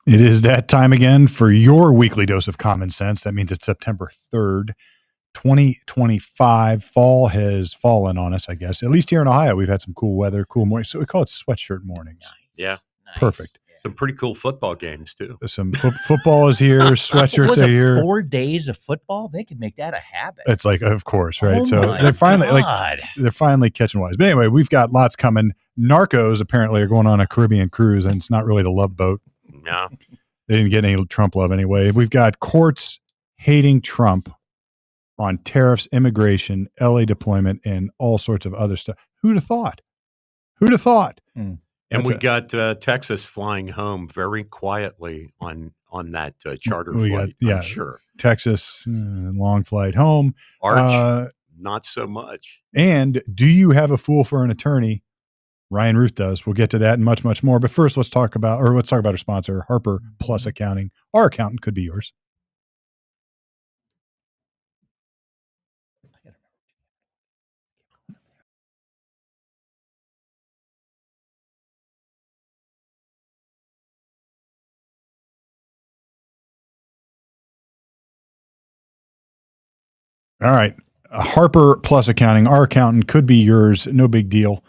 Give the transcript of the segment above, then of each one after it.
It is that time again for your weekly dose of common sense. That means it's September 3rd, 2025. Fall has fallen on us, I guess. At least here in Ohio, we've had some cool weather, cool mornings. So we call it sweatshirt mornings. Nice. Yeah. Nice. Perfect. Yeah. Some pretty cool football games, too. Some football is here. Sweatshirts Was are it here. 4 days of football? They could make that a habit. It's like, of course, right? Oh So my they're finally God. they're finally catching wise. But anyway, we've got lots coming. Narcos apparently are going on a Caribbean cruise, and it's not really the Love Boat. No. They didn't get any Trump love anyway. We've got courts hating Trump on tariffs, immigration, LA deployment, and all sorts of other stuff. Who'd have thought? Who'd have thought? And That's we it. got Texas flying home very quietly on that charter We flight, got- I'm sure. Texas, long flight home. Arch, not so much. And do you have a fool for an attorney? Ryan Ruth does. We'll get to that and much, much more. But first, let's talk about our sponsor, Harper Plus Accounting. Our accountant could be yours. All right. Harper Plus Accounting. Our accountant could be yours. No big deal.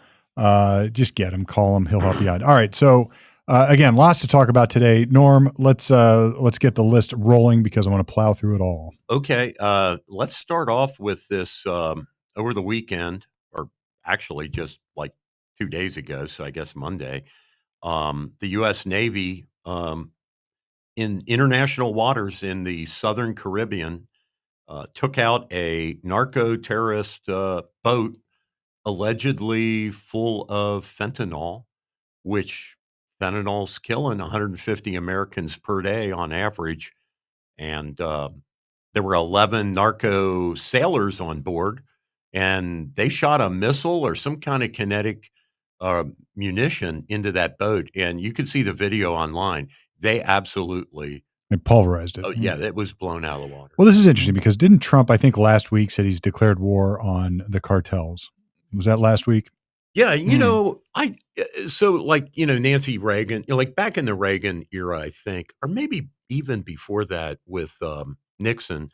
Just get him, call him. He'll help you out. All right. So again, lots to talk about today. Norm, let's get the list rolling because I want to plow through it all. Okay. Let's start off with this over the weekend, or actually just like 2 days ago. So I guess Monday, the U.S. Navy in international waters in the Southern Caribbean took out a narco-terrorist boat allegedly full of fentanyl, which fentanyl's killing 150 Americans per day on average. And there were 11 narco sailors on board, and they shot a missile or some kind of kinetic munition into that boat. And you could see the video online. They absolutely... It pulverized it. Oh, yeah, it was blown out of the water. Well, this is interesting because didn't Trump, I think last week, said he's declared war on the cartels? Was that last week? Yeah, Nancy Reagan, like back in the Reagan era, I think, or maybe even before that with Nixon,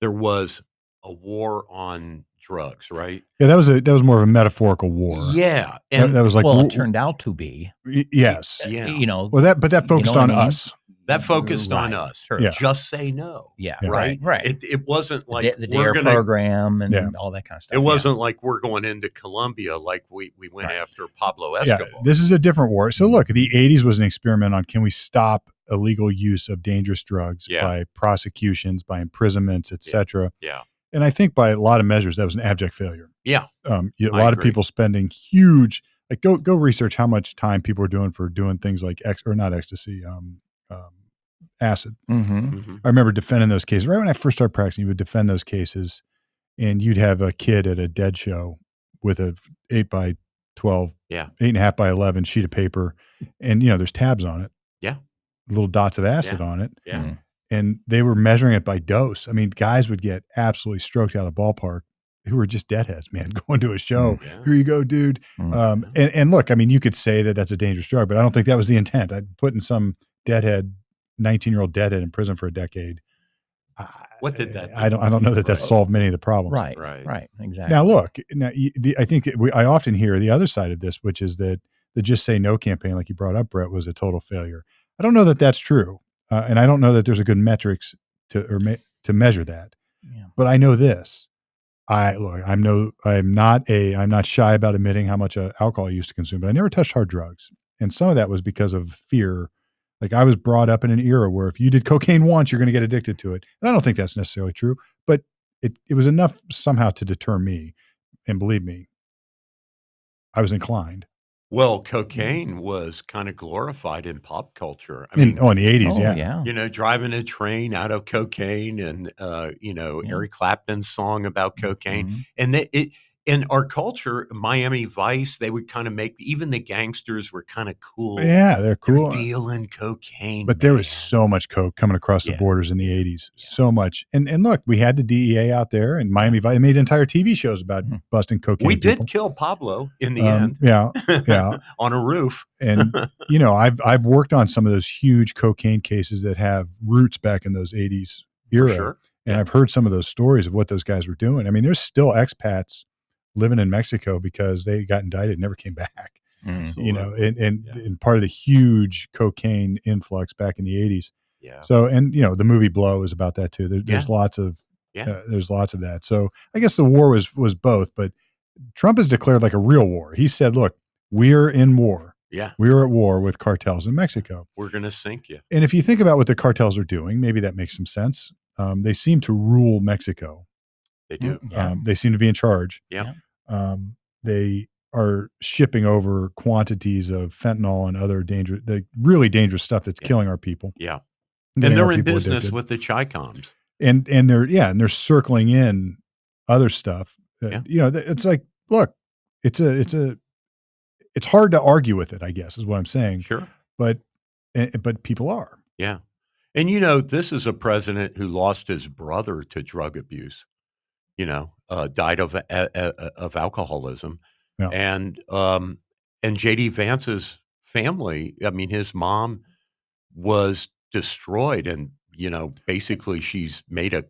there was a war on drugs, right? Yeah, that was more of a metaphorical war. Yeah, and that was like, well, it turned out to be. Yes. Yeah. Well, that focused on us. That focused on us. Sure. Yeah. Just say no. Yeah. Right. Right. It wasn't like the DARE program and all that kind of stuff. It wasn't like we're going into Colombia like we went after Pablo Escobar. Yeah, this is a different war. So look, the 80s was an experiment on can we stop illegal use of dangerous drugs by prosecutions, by imprisonments, etc. Yeah. And I think by a lot of measures, that was an abject failure. Yeah. A lot of people spending huge, like go research how much time people are doing for doing things like acid. Mm-hmm. I remember defending those cases. Right when I first started practicing, you would defend those cases and you'd have a kid at a dead show with a 8x12, 8.5 by 11 sheet of paper. And, there's tabs on it. Yeah. Little dots of acid on it. Yeah. Mm-hmm. And they were measuring it by dose. I mean, guys would get absolutely stroked out of the ballpark who were just deadheads, man, going to a show. Yeah. Here you go, dude. And look, I mean, you could say that that's a dangerous drug, but I don't think that was the intent. I'd put in some deadhead, 19-year-old deadhead in prison for a decade. What did that do? I don't know that solved many of the problems. Right. Exactly. Now, look, I think I often hear the other side of this, which is that the Just Say No campaign, like you brought up, Brett, was a total failure. I don't know that that's true. And I don't know that there's a good metrics to measure that. Yeah. But I know this. I'm not shy about admitting how much alcohol I used to consume, but I never touched hard drugs. And some of that was because of fear. Like I was brought up in an era where if you did cocaine once, you're going to get addicted to it. And I don't think that's necessarily true, but it was enough somehow to deter me. And believe me, I was inclined. Well, cocaine was kind of glorified in pop culture. I mean, mean, in the 80s, yeah. Driving a train out of cocaine and, Eric Clapton's song about cocaine. Mm-hmm. And in our culture, Miami Vice, they would kind of make even the gangsters were kind of cool. Yeah, they're cool. They're dealing cocaine, but there was so much coke coming across the borders in the 80s. So much. And look, we had the DEA out there, and Miami Vice made entire TV shows about busting cocaine. We people. did kill Pablo in the end. Yeah. On a roof. And I've worked on some of those huge cocaine cases that have roots back in those 80s era. For sure. And I've heard some of those stories of what those guys were doing. I mean, there's still expats living in Mexico because they got indicted and never came back. And part of the huge cocaine influx back in the 80s. Yeah. So, and the movie Blow is about that too. There's lots of that. So I guess the war was both, but Trump has declared like a real war. He said, look, we're in war. Yeah. We're at war with cartels in Mexico. We're going to sink you. And if you think about what the cartels are doing, maybe that makes some sense. They seem to rule Mexico. They do. They seem to be in charge. Yeah. They are shipping over quantities of fentanyl and other really dangerous stuff that's killing our people. Yeah. And they're in business with the Chi-Coms. And they're circling in other stuff. It's like, look, it's hard to argue with it, I guess, is what I'm saying. Sure. But people are. Yeah. And this is a president who lost his brother to drug abuse. Died of alcoholism. Yeah. And JD Vance's family, I mean, his mom was destroyed, and basically she's made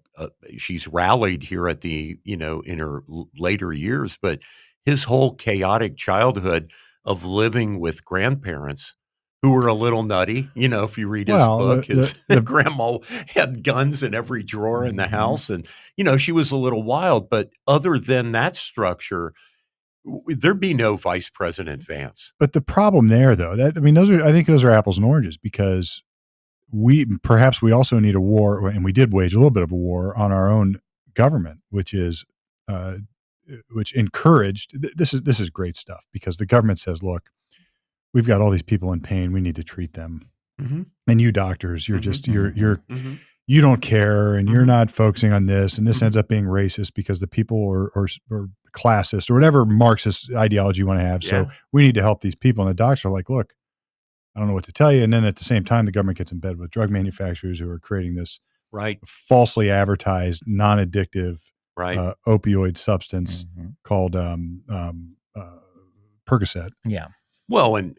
she's rallied here at the in her later years, but his whole chaotic childhood of living with grandparents who were a little nutty. If you read his book, his grandma had guns in every drawer in the house, and she was a little wild, but other than that structure, there'd be no Vice President Vance. But the problem there, though, I think those are apples and oranges, because we also need a war, and we did wage a little bit of a war on our own government, which encouraged. This is great stuff, because the government says, look, we've got all these people in pain. We need to treat them. Mm-hmm. And you doctors, you're just, you don't care, and you're not focusing on this. And this ends up being racist because the people are classist or whatever Marxist ideology you want to have. So we need to help these people. And the doctors are like, look, I don't know what to tell you. And then at the same time, the government gets in bed with drug manufacturers who are creating this falsely advertised, non-addictive opioid substance called Percocet. Yeah. Well, and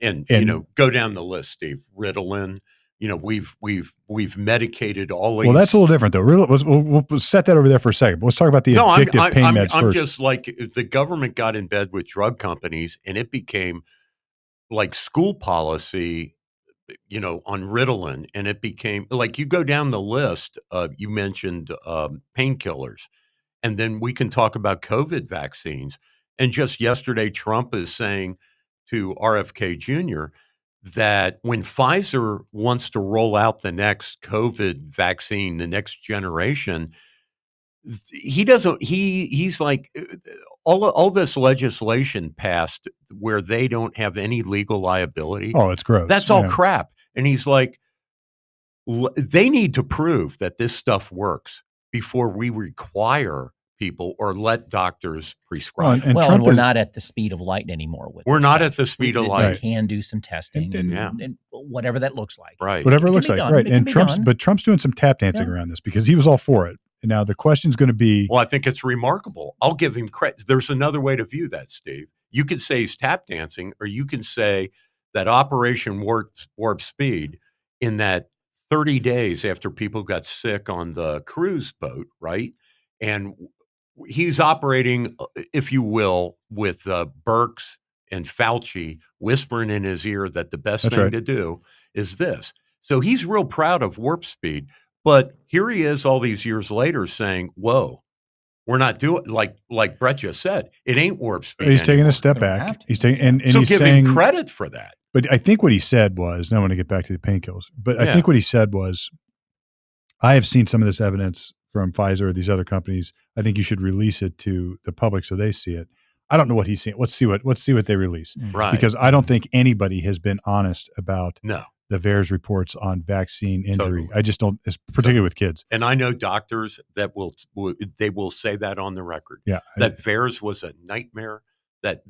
go down the list, Steve. Ritalin. We've medicated all these. Well, that's a little different, though. We'll set that over there for a second. But let's talk about the addictive pain meds first. I'm just like, the government got in bed with drug companies, and it became like school policy, on Ritalin, and it became like, you go down the list. You mentioned painkillers, and then we can talk about COVID vaccines. And just yesterday, Trump is saying to RFK Jr. that when Pfizer wants to roll out the next COVID vaccine, the next generation, he's like, all this legislation passed where they don't have any legal liability. Oh, it's gross. That's all crap. And he's like, they need to prove that this stuff works before we require people or let doctors prescribe. And we're not at the speed of light anymore. We're not at the speed of light. We can do some testing and whatever that looks like. Right. Whatever it looks like. Right. And Trump's doing some tap dancing around this, because he was all for it. And now the question's going to be. Well, I think it's remarkable. I'll give him credit. There's another way to view that, Steve. You could say he's tap dancing, or you can say that Operation Warp Speed, in that 30 days after people got sick on the cruise boat, right? And he's operating, if you will, with Birx and Fauci whispering in his ear that the best thing to do is this. So he's real proud of Warp Speed. But here he is all these years later saying, whoa, we're not doing, like Brett just said, it ain't Warp Speed. He's taking a step back. He's taking, and so he's give saying, him credit for that. But I think what he said was, and I want to get back to the painkillers, but I think what he said was, I have seen some of this evidence from Pfizer or these other companies. I think you should release it to the public so they see it. I don't know what he's seeing. Let's see what they release. Right. Because I don't think anybody has been honest about the VAERS reports on vaccine injury. Totally. I just don't, particularly with kids. And I know doctors that they will say that on the record. Yeah. That VAERS was a nightmare. That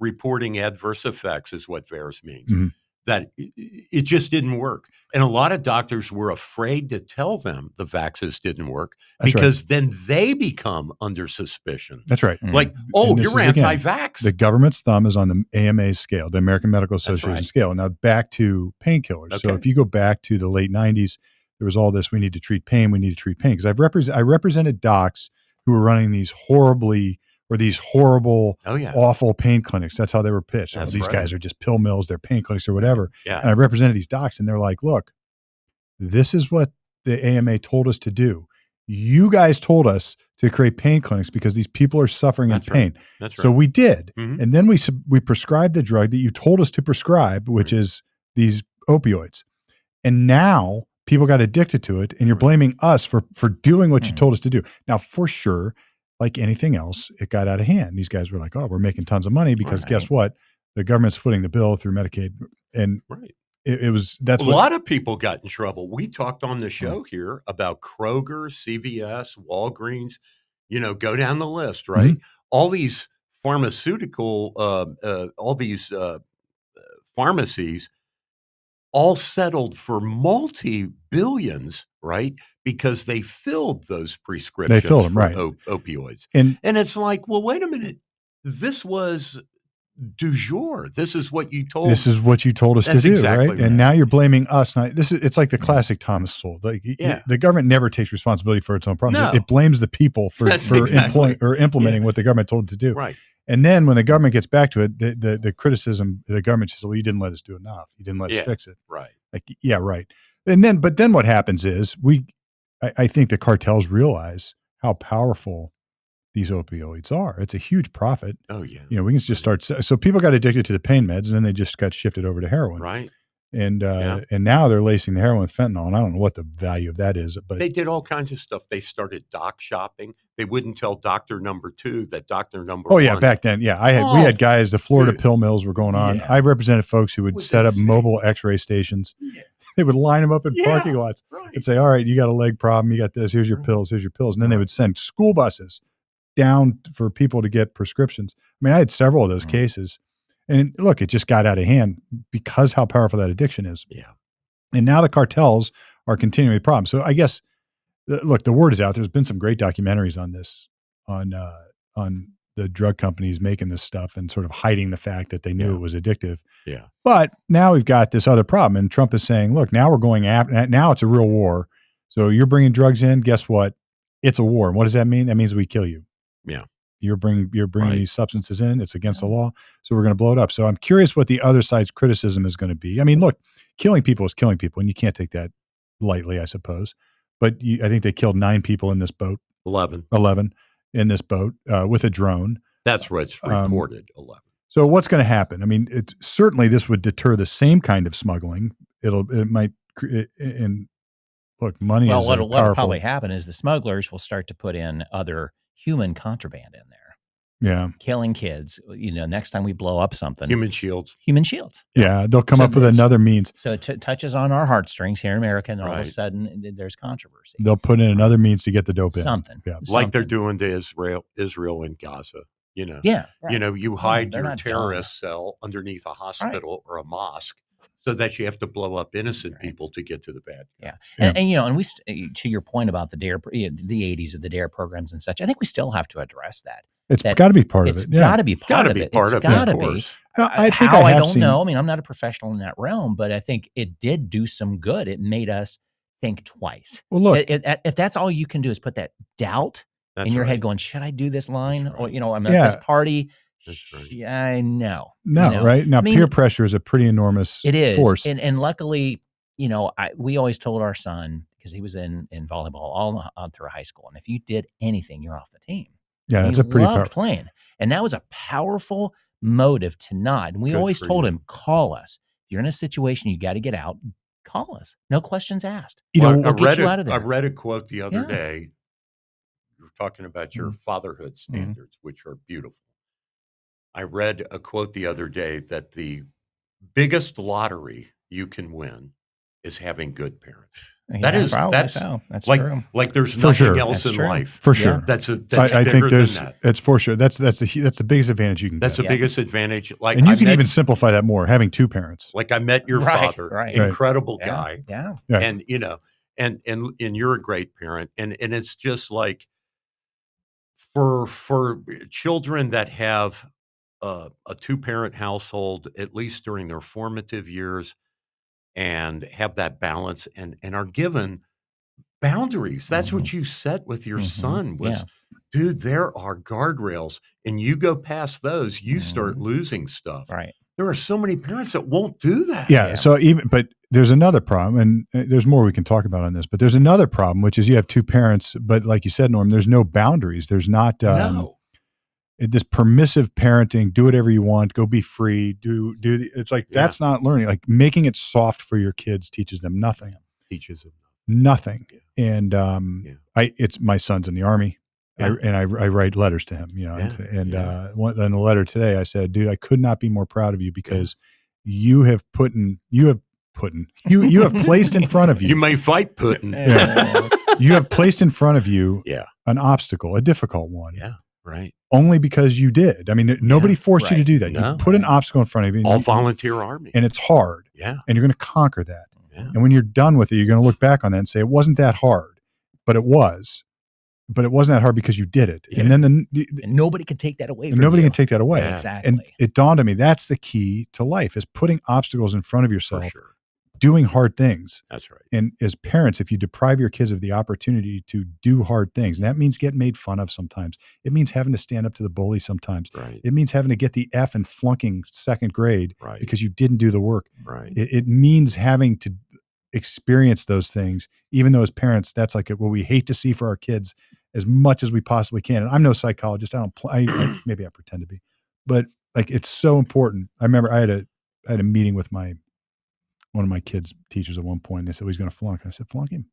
reporting adverse effects is what VAERS means. Mhm. That it just didn't work. And a lot of doctors were afraid to tell them the vaccines didn't work because then they become under suspicion. That's right. Like, oh, you're anti-vax. The government's thumb is on the AMA scale, the American Medical Association scale. Now back to painkillers. Okay. So if you go back to the late 90s, there was all this, we need to treat pain, we need to treat pain. Because I represented docs who were running these horrible, awful pain clinics. That's how they were pitched. These guys are just pill mills, they're pain clinics or whatever. Yeah. And I represented these docs and they're like, look, this is what the AMA told us to do. You guys told us to create pain clinics because these people are suffering in pain. Right. That's right. So we did. Mhm. And then we prescribed the drug that you told us to prescribe, which is these opioids. And now people got addicted to it and you're blaming us for doing what you told us to do. Now, for sure, like anything else, it got out of hand. These guys were like, oh, we're making tons of money because guess what? The government's footing the bill through Medicaid. And that's a lot of people got in trouble. We talked on the show here about Kroger, CVS, Walgreens, go down the list, right? Mhm. All these pharmaceutical, pharmacies all settled for multi-billions, right? Because they filled those prescriptions them, for right. Opioids. And it's like, well, wait a minute. This was du jour. This is what you told. This is what you told us to do, right? And now you're blaming us. Now, it's like the classic Thomas Sowell. Like, the government never takes responsibility for its own problems. No. It blames the people for implementing what the government told it to do. Right. And then when the government gets back to it, the criticism, the government says, well, you didn't let us do enough. You didn't let us fix it. Right. Like, yeah, right. But then what happens is I think the cartels realize how powerful these opioids are. It's a huge profit. Oh yeah. We can just start. So people got addicted to the pain meds and then they just got shifted over to heroin. Right. And now they're lacing the heroin with fentanyl. And I don't know what the value of that is, but they did all kinds of stuff. They started doc shopping. They wouldn't tell doctor number 2 that doctor number 1. Oh yeah. Back then. Yeah. We had guys, the Florida pill mills were going on. I represented folks who would set up mobile x-ray stations. Yeah. They would line them up in parking lots and say, all right, you got a leg problem. You got this, here's your pills, here's your pills. And then they would send school buses down for people to get prescriptions. I mean, I had several of those cases. And look, it just got out of hand because how powerful that addiction is. Yeah. And now the cartels are continuing the problem. So I guess, look, the word is out. There's been some great documentaries on this, on the drug companies making this stuff and sort of hiding the fact that they knew it was addictive. Yeah. But now we've got this other problem. And Trump is saying, look, now we're going after, now it's a real war. So you're bringing drugs in. Guess what? It's a war. And what does that mean? That means we kill you. Yeah. You're bringing these substances in. It's against the law. So we're going to blow it up. So I'm curious what the other side's criticism is going to be. I mean, look, killing people is killing people, and you can't take that lightly, I suppose. But I think they killed 9 people in this boat. 11 in this boat with a drone. That's what's reported. 11. So what's going to happen? I mean, certainly this would deter the same kind of smuggling. It might. And look, money is what'll probably happen is the smugglers will start to put in other human contraband in there. Yeah. Killing kids. Next time we blow up something. Human shields. Yeah. They'll come up with another means. So it touches on our heartstrings here in America, and all of a sudden there's controversy. They'll put in another means to get the dope in. Something. Yeah. Like they're doing to Israel and Gaza. Yeah. Right. You hide your terrorist cell underneath a hospital or a mosque so that you have to blow up innocent people to get to the bad guy. Yeah. And we, to your point about the DARE, the 80s of the DARE programs and such, I think we still have to address that. It's got to be part of it. It's got to be part of it. It's got to be. I don't know. I mean, I'm not a professional in that realm, but I think it did do some good. It made us think twice. Well, look, if that's all you can do is put that doubt in your head going, should I do this line? Or, I'm at this party. Yeah, I know. No, right? Now, peer pressure is a pretty enormous force. And luckily, we always told our son, because he was in volleyball all through high school, and if you did anything, you're off the team. Yeah, and that's a pretty powerful playing. And that was a powerful motive to not. And we always told him, call us. If you're in a situation, you got to get out, call us. No questions asked. We'll get you out of there. I read a quote the other day. You were talking about your fatherhood standards, which are beautiful. I read a quote the other day that the biggest lottery you can win is having good parents. Yeah, That's like, true. Like there's For nothing sure. else That's in true. life. For sure. That's I think bigger than that. it's for sure. That's the biggest advantage you can That's get. the biggest advantage. Like, and you can even simplify that more, having two parents. Like, I met your father, incredible guy. Yeah. And, you know, and you're a great parent. And it's just like, for children that have a two-parent household, at least during their formative years, and have that balance and are given boundaries. That's what you set with your son was, dude, there are guardrails, and you go past those, you start losing stuff. Right. There are so many parents that won't do that. Yeah. So but there's another problem, and there's more we can talk about on this, but there's another problem, which is you have two parents, but like you said, Norm, there's no boundaries. There's not, this permissive parenting, do whatever you want, go be free, it's like, that's not learning. Like, making it soft for your kids teaches them nothing. Teaches them nothing. And it's my son's in the Army. I write letters to him, you know, in a letter today, I said, dude, I could not be more proud of you because you have placed in front of you. You may fight Putin. You have placed in front of you an obstacle, a difficult one. Yeah. Right. Only because you did. I mean, nobody forced you to do that. No. You put an obstacle in front of you. All volunteer Army. And it's hard. Yeah. And you're going to conquer that. Yeah. And when you're done with it, you're going to look back on that and say, it wasn't that hard, but it was. But it wasn't that hard because you did it. Yeah. And then and nobody can take that away from nobody you. can take that away. Yeah, exactly. And it dawned on me, that's the key to life, is putting obstacles in front of yourself. For sure. Doing hard things. That's right. And as parents, if you deprive your kids of the opportunity to do hard things, and that means getting made fun of sometimes. It means having to stand up to the bully sometimes. Right. It means having to get the F and flunking second grade because you didn't do the work. Right. It means having to experience those things, even though as parents, that's like what we hate to see for our kids as much as we possibly can. And I'm no psychologist. I don't maybe I pretend to be, but like, it's so important. I remember I had a meeting with one of my kids' teachers at one point, and they said, he's going to flunk. And I said, flunk him.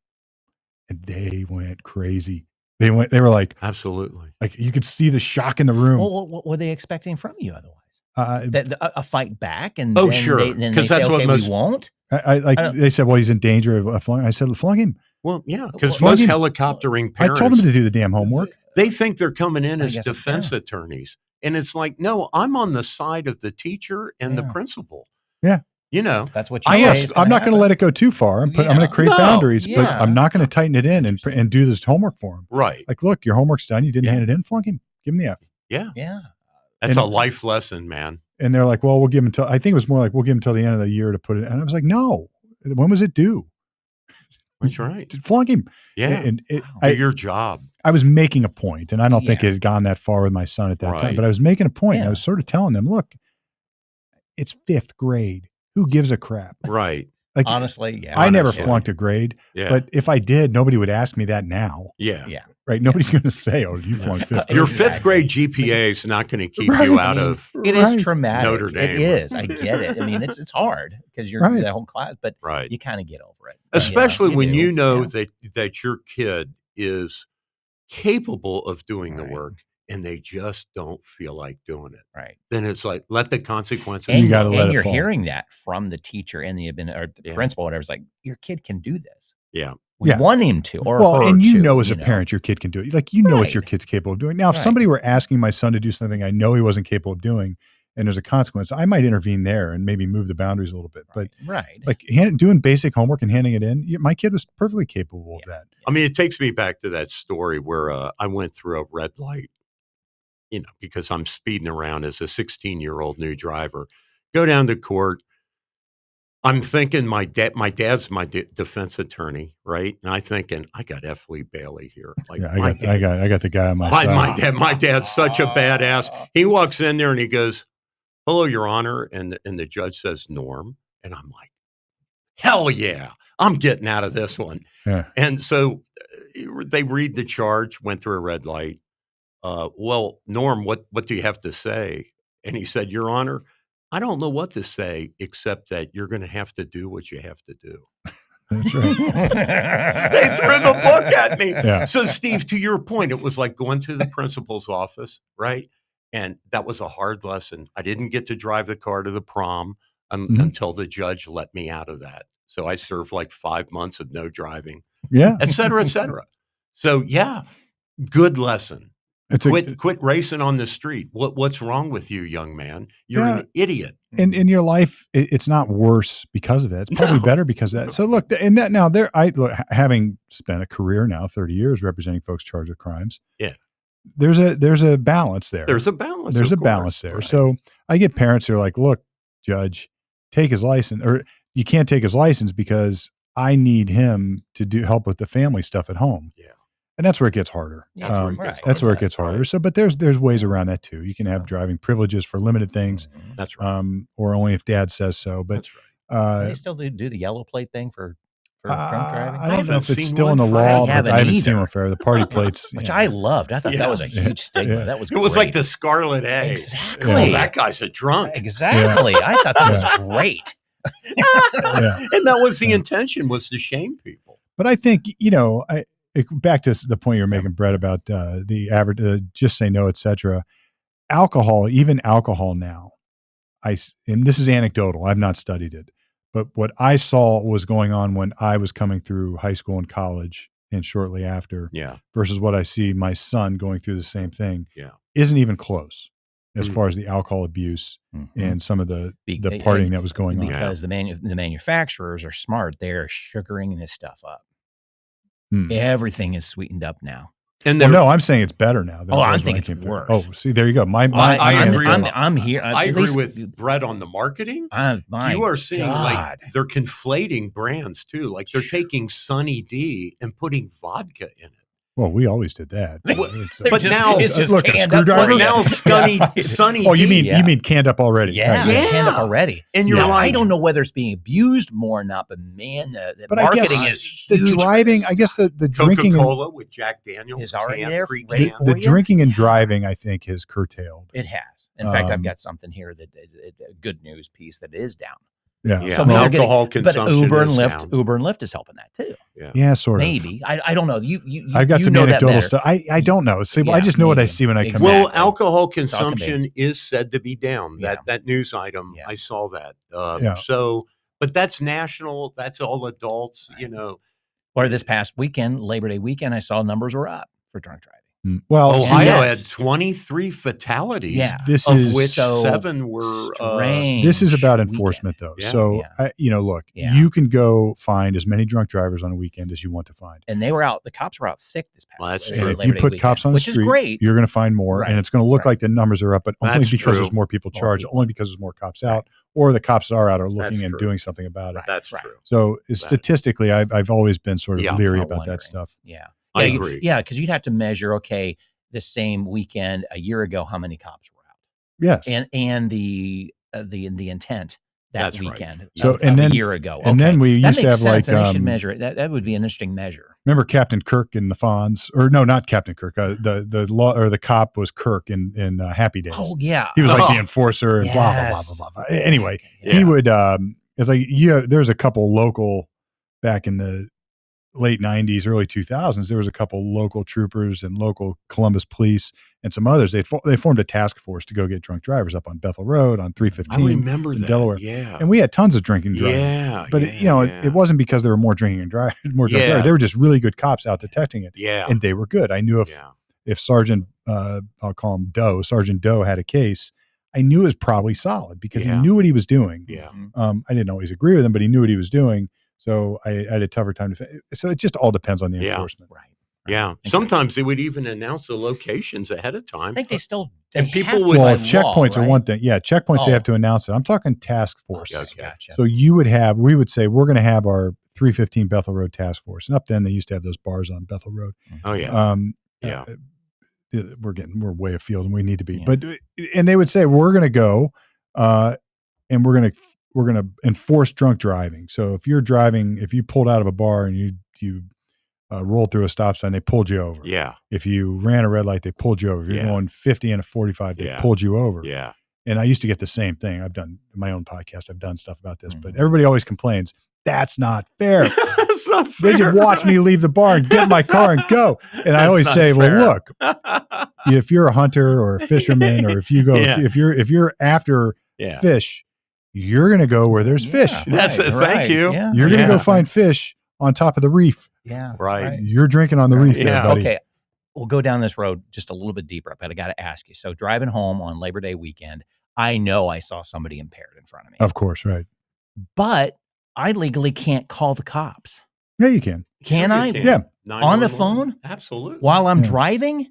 And they went crazy. They were like, absolutely. Like, you could see the shock in the room. Well, what were they expecting from you otherwise? A fight back? And sure. Then they say, okay, we won't? They said, well, he's in danger of flunk. I said, flunk him. Well, yeah, because most helicoptering parents. I told him to do the damn homework. They think they're coming in as defense attorneys. And it's like, no, I'm on the side of the teacher and the principal. Yeah. You know, that's what you say. I'm not going to let it go too far. I'm going to create boundaries, but I'm not going to tighten it in and do this homework for him. Right. Like, look, your homework's done. You didn't hand it in. Flunk him. Give him the F. Yeah. Yeah. That's a life lesson, man. And they're like, well, we'll give him I think it was more like, we'll give him until the end of the year to put it. And I was like, no, when was it due? That's right. Flunk him. Yeah. And your job. I was making a point, and I don't think it had gone that far with my son at that time, but I was making a point. And I was sort of telling them, look, it's 5th grade. Who gives a crap? Right. Like, honestly, I never flunked a grade, but if I did, nobody would ask me that now. Yeah. Yeah. Right. Nobody's going to say, oh, you flunked 5th grade. Your 5th grade GPA is not going to keep you out of it is traumatic. Notre Dame. It is. I get it. I mean, it's hard because you're the whole class, but you kind of get over it. Especially when you know that your kid is capable of doing the work and they just don't feel like doing it. Right. Then it's like, let the consequences. And you got to let it fall. You're hearing that from the teacher and the principal, whatever. It's like, your kid can do this. Yeah. We want him to, or her and you to, know, as a parent, your kid can do it. Like, you know what your kid's capable of doing. Now, if somebody were asking my son to do something I know he wasn't capable of doing, and there's a consequence, I might intervene there and maybe move the boundaries a little bit. But like doing basic homework and handing it in, my kid was perfectly capable of that. I mean, it takes me back to that story where I went through a red light, you know, because I'm speeding around as a 16-year-old new driver. Go down to court. I'm thinking my dad's my defense attorney, right? And I'm thinking, I got F. Lee Bailey here. Like, I got the guy on my side. My dad's such a badass. He walks in there and he goes, "Hello, Your Honor," and the judge says, "Norm," and I'm like, hell yeah, I'm getting out of this one. Yeah. And so they read the charge, went through a red light. Well, Norm, what do you have to say? And he said, "Your Honor, I don't know what to say except that you're going to have to do what you have to do." That's right. They threw the book at me. Yeah. So, Steve, to your point, it was like going to the principal's office, right? And that was a hard lesson. I didn't get to drive the car to the prom until the judge let me out of that. So I served like 5 months of no driving, Yeah. et cetera, et cetera. So yeah, good lesson. Quit racing on the street. What's wrong with you, young man? You're an idiot. And in your life, it's not worse because of that. It's probably better because of that. So look, and that now having spent a career now, 30 years representing folks charged with crimes. Yeah. There's a balance there. There's a balance. There's a balance there. Right. So I get parents who are like, look, judge, take his license, or you can't take his license because I need him to help with the family stuff at home. Yeah. And that's where it gets harder. That's where it gets harder. So, but there's ways around that too. You can have driving privileges for limited things. That's right. Or only if dad says so. But that's right. They still do the yellow plate thing for drunk driving. I don't know if it's still in the law, but I haven't seen one for the party plates, which I loved. I thought that was a huge stigma. That was it was like the Scarlet A. Exactly. Oh, that guy's a drunk. Exactly. I thought that was great. And that was the intention, was to shame people. But I think back to the point you were making, Brett, about the average, just say no, et cetera. Alcohol, even alcohol now, and this is anecdotal, I've not studied it, but what I saw was going on when I was coming through high school and college and shortly after, versus what I see my son going through the same thing, isn't even close as far as the alcohol abuse and some of the partying that was going on. Because the manufacturers are smart. They're sugaring this stuff up. Everything is sweetened up now. And no, I'm saying it's better now. I think it's worse. Oh, see, there you go. I agree. I'm here. I agree with Brett on the marketing. You are seeing like they're conflating brands too. Like they're taking Sunny D and putting vodka in it. Well, we always did that. But now it's just look, a screwdriver. But now Sunny. Oh, you mean canned up already? Yeah, it's canned up already. And you're like, I don't know whether it's being abused more or not. But man, the marketing is huge. The driving, I guess the drinking, Coca-Cola with Jack Daniels is already there. The drinking and driving, I think, has curtailed. It has. In fact, I've got something here that is a good news piece that is down. Yeah. So alcohol consumption. But Uber and Lyft is helping that too. Yeah, sort of. Maybe. I don't know. I've got some anecdotal stuff. I don't know. See, I just know what I see when I come. Well, alcohol consumption is said to be down. That news item, I saw that. So, but that's national. That's all adults. Or this past weekend, Labor Day weekend, I saw numbers were up for drunk driving. Well, Ohio had 23 fatalities. Yeah, this of is which 7 were. This is about enforcement, though. Yeah. So, look, you can go find as many drunk drivers on a weekend as you want to find. And they were out. The cops were out thick this past. And if you put cops on the street, which is great, you're going to find more, and it's going to look like the numbers are up, but only because there's more people charged, only because there's more cops out, or the cops that are out are looking and doing something about it. That's true. So statistically, I've always been sort of leery about that stuff. Yeah. I agree. Yeah, because you'd have to measure, okay, the same weekend a year ago, how many cops were out? Yes. And the intent that weekend. Right. So and then a year ago. And then we used to have sense, like and they should measure it. That would be an interesting measure. Remember Captain Kirk in the Fonz? Or no, not Captain Kirk. The law or the cop was Kirk in Happy Days. Oh yeah. He was like the enforcer and blah blah blah blah blah. Anyway, he would it's like there's a couple local back in the late 90s, early 2000s, there was a couple local troopers and local Columbus police and some others. They formed a task force to go get drunk drivers up on Bethel Road on 315 I remember in that. Delaware. Yeah. And we had tons of drinking and driving. Yeah. But it wasn't because there were more drinking and driving, more drunk drivers. They were just really good cops out detecting it. Yeah. And they were good. I knew if Sergeant, I'll call him Doe, Sergeant Doe had a case, I knew it was probably solid because he knew what he was doing. Yeah. I didn't always agree with him, but he knew what he was doing. So I had a tougher time so it just all depends on the enforcement. Right. Yeah. Sometimes they would even announce the locations ahead of time. I think they still and people would checkpoints are one thing. Yeah, checkpoints they have to announce it. I'm talking task force. Okay. Gotcha. So we would say we're going to have our 315 Bethel Road task force. And up then they used to have those bars on Bethel Road. Oh yeah. We're way afield and we need to be. But and they would say we're going to go and we're going to enforce drunk driving. So if you pulled out of a bar and you rolled through a stop sign, they pulled you over. Yeah. If you ran a red light, they pulled you over. If you're going 50 and a 45, they pulled you over. Yeah. And I used to get the same thing. I've done my own podcast. I've done stuff about this, but everybody always complains. That's not fair. That's not fair. They just watch me leave the bar and get in my car and go. And I always say, well, look, if you're a hunter or a fisherman, or if you go, if you're after fish, you're going to go where there's fish. That's it. Thank you. Yeah. You're going to go find fish on top of the reef. Yeah. Right. You're drinking on the reef there, buddy. Okay. We'll go down this road just a little bit deeper, but I got to ask you. So driving home on Labor Day weekend, I know I saw somebody impaired in front of me. Of course, right. But I legally can't call the cops. Yeah, you can. Can I? Yeah. On the phone? Absolutely. While I'm driving?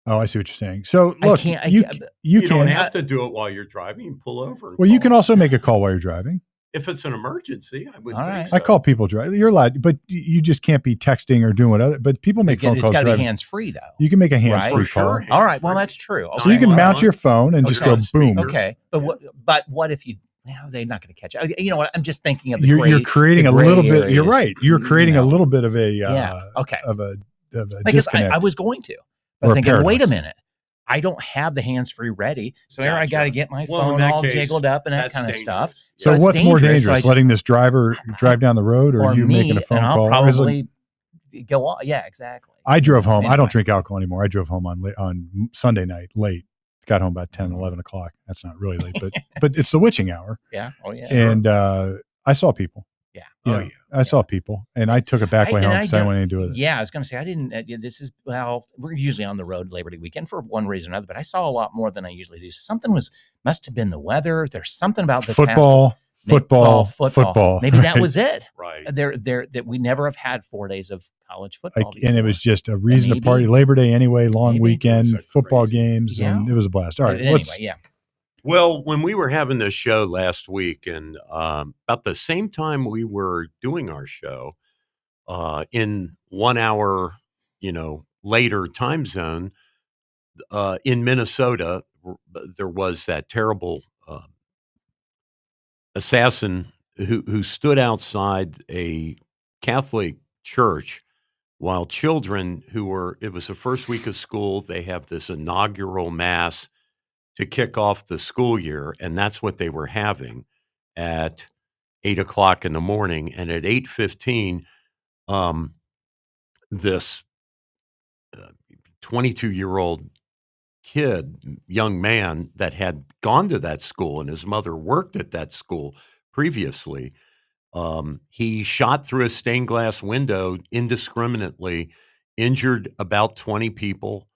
Oh, I see what you're saying. So look, you don't have to do it while you're driving. You can pull over. Well, you can also make a call while you're driving. If it's an emergency, I would think I call people driving. You're allowed, but you just can't be texting or doing whatever. But people make phone calls. It's got to driving. be hands-free, though. You can make a hands-free call. Sure. All right. Well, that's true. So you can mount your phone and just go boom. Okay. But what if you... No, they're not going to catch it. You know what? I'm just thinking of you're creating a little bit. You're right. You're creating a little bit of a of a disconnect. I was going to. But I'm thinking, wait a minute. I don't have the hands-free ready, so here I got to get my phone all jiggled up and that kind of stuff. So what's more dangerous, letting this driver drive down the road, or you making a phone call? I'll probably go on. Yeah, exactly. I drove home. I don't drink alcohol anymore. I drove home on Sunday night late. Got home about 10, 11 o'clock. That's not really late, but it's the witching hour. Yeah. Oh, yeah. And I saw people. Yeah. I saw people, and I took it back way home because I didn't want anything to do with it. Yeah, I was going to say, I didn't. We're usually on the road Labor Day weekend for one reason or another, but I saw a lot more than I usually do. Something must have been the weather. There's something about this football. Maybe that was it. Right. That we never have had 4 days of college football. And it was just a reason to party. Labor Day anyway, long weekend, football games, and it was a blast. All right. Anyway, Well, when we were having this show last week, and about the same time we were doing our show, in 1 hour, later time zone, in Minnesota, there was that terrible assassin who stood outside a Catholic church while children it was the first week of school, they have this inaugural mass to kick off the school year, and that's what they were having at 8 o'clock in the morning. And at 8:15, this 22-year-old young man that had gone to that school, and his mother worked at that school previously, he shot through a stained glass window indiscriminately, injured about 20 people.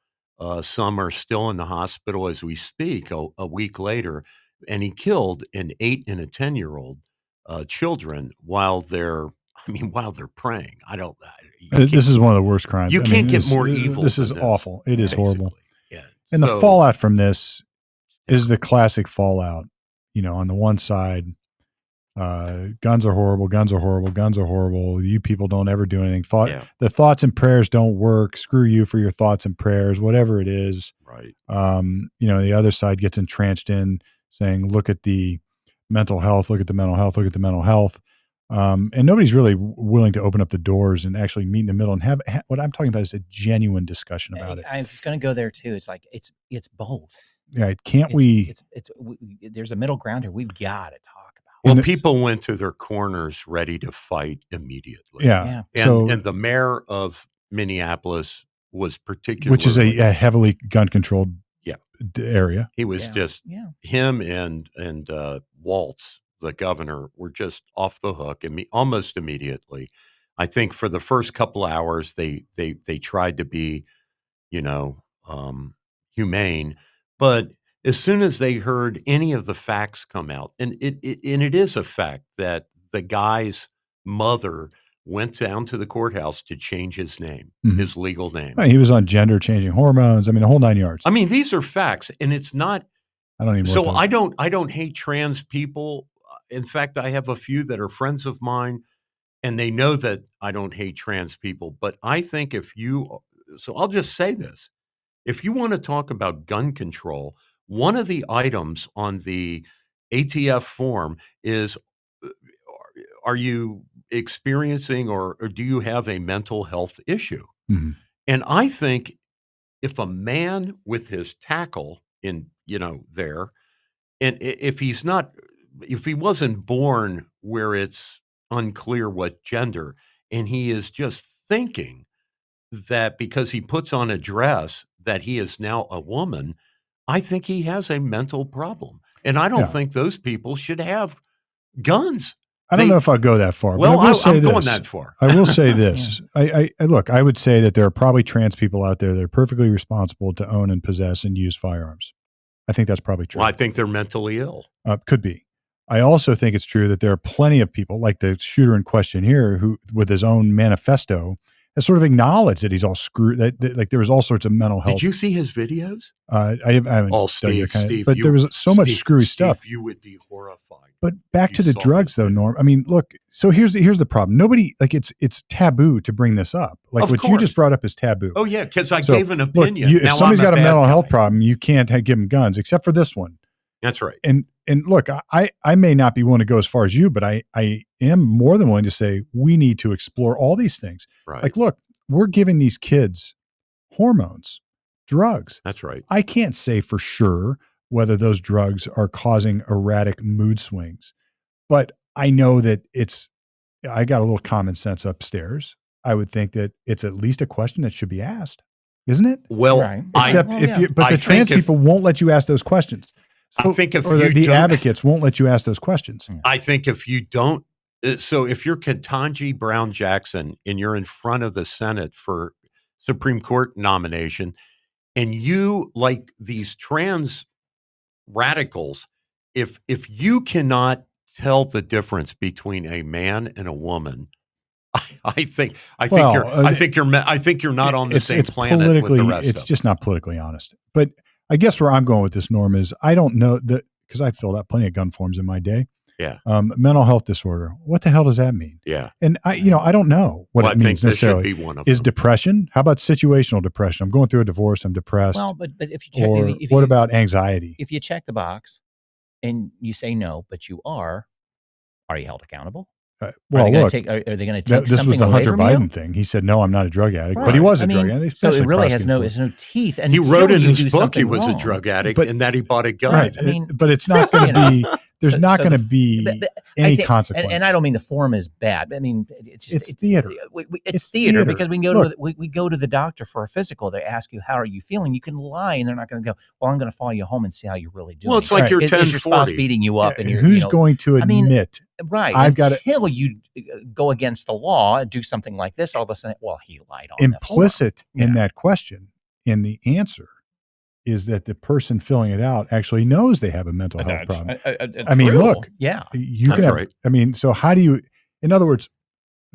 Some are still in the hospital as we speak a week later, and he killed an 8 and a 10-year-old children while they're praying. This is one of the worst crimes. You can't get more evil. This is awful. It is horrible. Yeah. And the fallout from this is the classic fallout. On the one side, guns are horrible. Guns are horrible. Guns are horrible. You people don't ever do anything. The thoughts and prayers don't work. Screw you for your thoughts and prayers, whatever it is. Right. The other side gets entrenched in saying, look at the mental health, look at the mental health, look at the mental health. And nobody's really willing to open up the doors and actually meet in the middle and have what I'm talking about is a genuine discussion about it. I was going to go there too. It's like, it's both. Right. There's a middle ground here. We've got to talk about. Well, people went to their corners ready to fight immediately. Yeah. And the mayor of Minneapolis was particularly, which is a heavily gun controlled area. He was him and Waltz, the governor, were just off the hook almost immediately. I think for the first couple of hours, they tried to be, humane, but as soon as they heard any of the facts come out, and it is a fact that the guy's mother went down to the courthouse to change his name, his legal name. Right, he was on gender changing hormones. The whole 9 yards. These are facts, and it's not. I don't even. So I don't hate trans people. In fact, I have a few that are friends of mine, and they know that I don't hate trans people. But I think so I'll just say this. If you want to talk about gun control, one of the items on the ATF form is, are you experiencing or do you have a mental health issue? Mm-hmm. And I think if a man with his tackle in, there, and if he wasn't born where it's unclear what gender, and he is just thinking that because he puts on a dress that he is now a woman, I think he has a mental problem. And I don't think those people should have guns. I don't know if I'll go that far. Well, but I will say I'm this. going that far. I will say this. I look, I would say that there are probably trans people out there that are perfectly responsible to own and possess and use firearms. I think that's probably true. Well, I think they're mentally ill. Could be. I also think it's true that there are plenty of people, like the shooter in question here, who, with his own manifesto, has sort of acknowledged that he's all screwed. That like there was all sorts of mental health. Did you see his videos? I haven't. Oh, Steve, but there was so much screwy stuff. You would be horrified. But back to the drugs, though, Norm. I mean, look. So here's the problem. Nobody like it's taboo to bring this up. Like of what course. you just brought up is taboo. Oh yeah, because I gave an opinion. Look, if somebody's got a mental health problem, you can't give them guns, except for this one. That's right. And look, I may not be willing to go as far as you, but I am more than willing to say we need to explore all these things. Right. Like, look, we're giving these kids hormones, drugs. That's right. I can't say for sure whether those drugs are causing erratic mood swings, but I know that I got a little common sense upstairs. I would think that it's at least a question that should be asked, isn't it? Well, right. But the trans people won't let you ask those questions. So, I think if the advocates won't let you ask those questions. I think if you don't, so if you're Ketanji Brown Jackson and you're in front of the Senate for Supreme Court nomination, and you, like these trans radicals, if you cannot tell the difference between a man and a woman, I think you're not on the same planet with the rest of them. It's just not politically honest. But I guess where I'm going with this, Norm, is I don't know that, because I filled out plenty of gun forms in my day. Yeah. Mental health disorder. What the hell does that mean? Yeah. And I don't know what it means necessarily. Should be one of is them. Depression? How about situational depression? I'm going through a divorce. I'm depressed. Well, but if you check, what about anxiety? If you check the box and you say no, but you are you held accountable? Well, look, are they going to take this was something the away Hunter from Biden you? thing. He said, "No, I'm not a drug addict," Right. but he was a drug addict. So it really has no teeth. And he wrote in his book he he was a drug addict, and that he bought a gun. Right. I mean, but it's not going to be. There's not going to be any consequence. And I don't mean the form is bad. I mean, it's theater. It's theater because we can go to the doctor for a physical. They ask you, how are you feeling? You can lie, and they're not going to go, well, I'm going to follow you home and see how you're really doing. Well, it's like you're 1040. Is your spouse beating you up? And you're, who's going to admit? Right. Until you go against the law and do something like this, all of a sudden, well, he lied on implicit in that question, in the answer, is that the person filling it out actually knows they have a mental health problem. I mean, look, you can have, right. I mean, so how do you, in other words,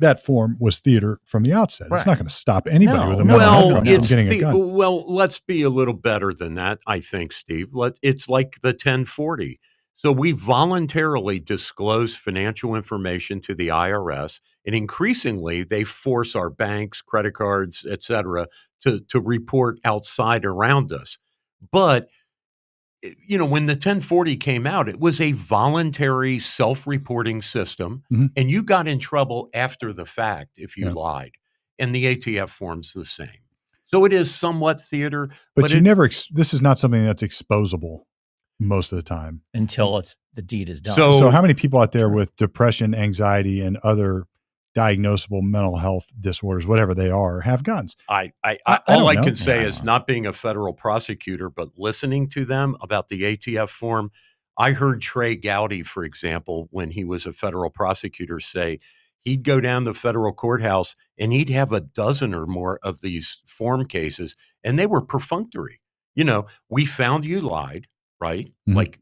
that form was theater from the outset. Right. It's not going to stop anybody with a mental health problem from getting a gun. Well, let's be a little better than that, I think, Steve. It's like the 1040. So we voluntarily disclose financial information to the IRS, and increasingly they force our banks, credit cards, et cetera, to report outside around us. But, when the 1040 came out, it was a voluntary self-reporting system, and you got in trouble after the fact if you lied. And the ATF form's the same. So it is somewhat theater. But this is not something that's exposable most of the time. Until the deed is done. So how many people out there with depression, anxiety, and other diagnosable mental health disorders, whatever they are, have guns? All I can say is, not being a federal prosecutor, but listening to them about the ATF form, I heard Trey Gowdy, for example, when he was a federal prosecutor, say he'd go down the federal courthouse and he'd have a dozen or more of these form cases, and they were perfunctory. We found you lied, right? Like,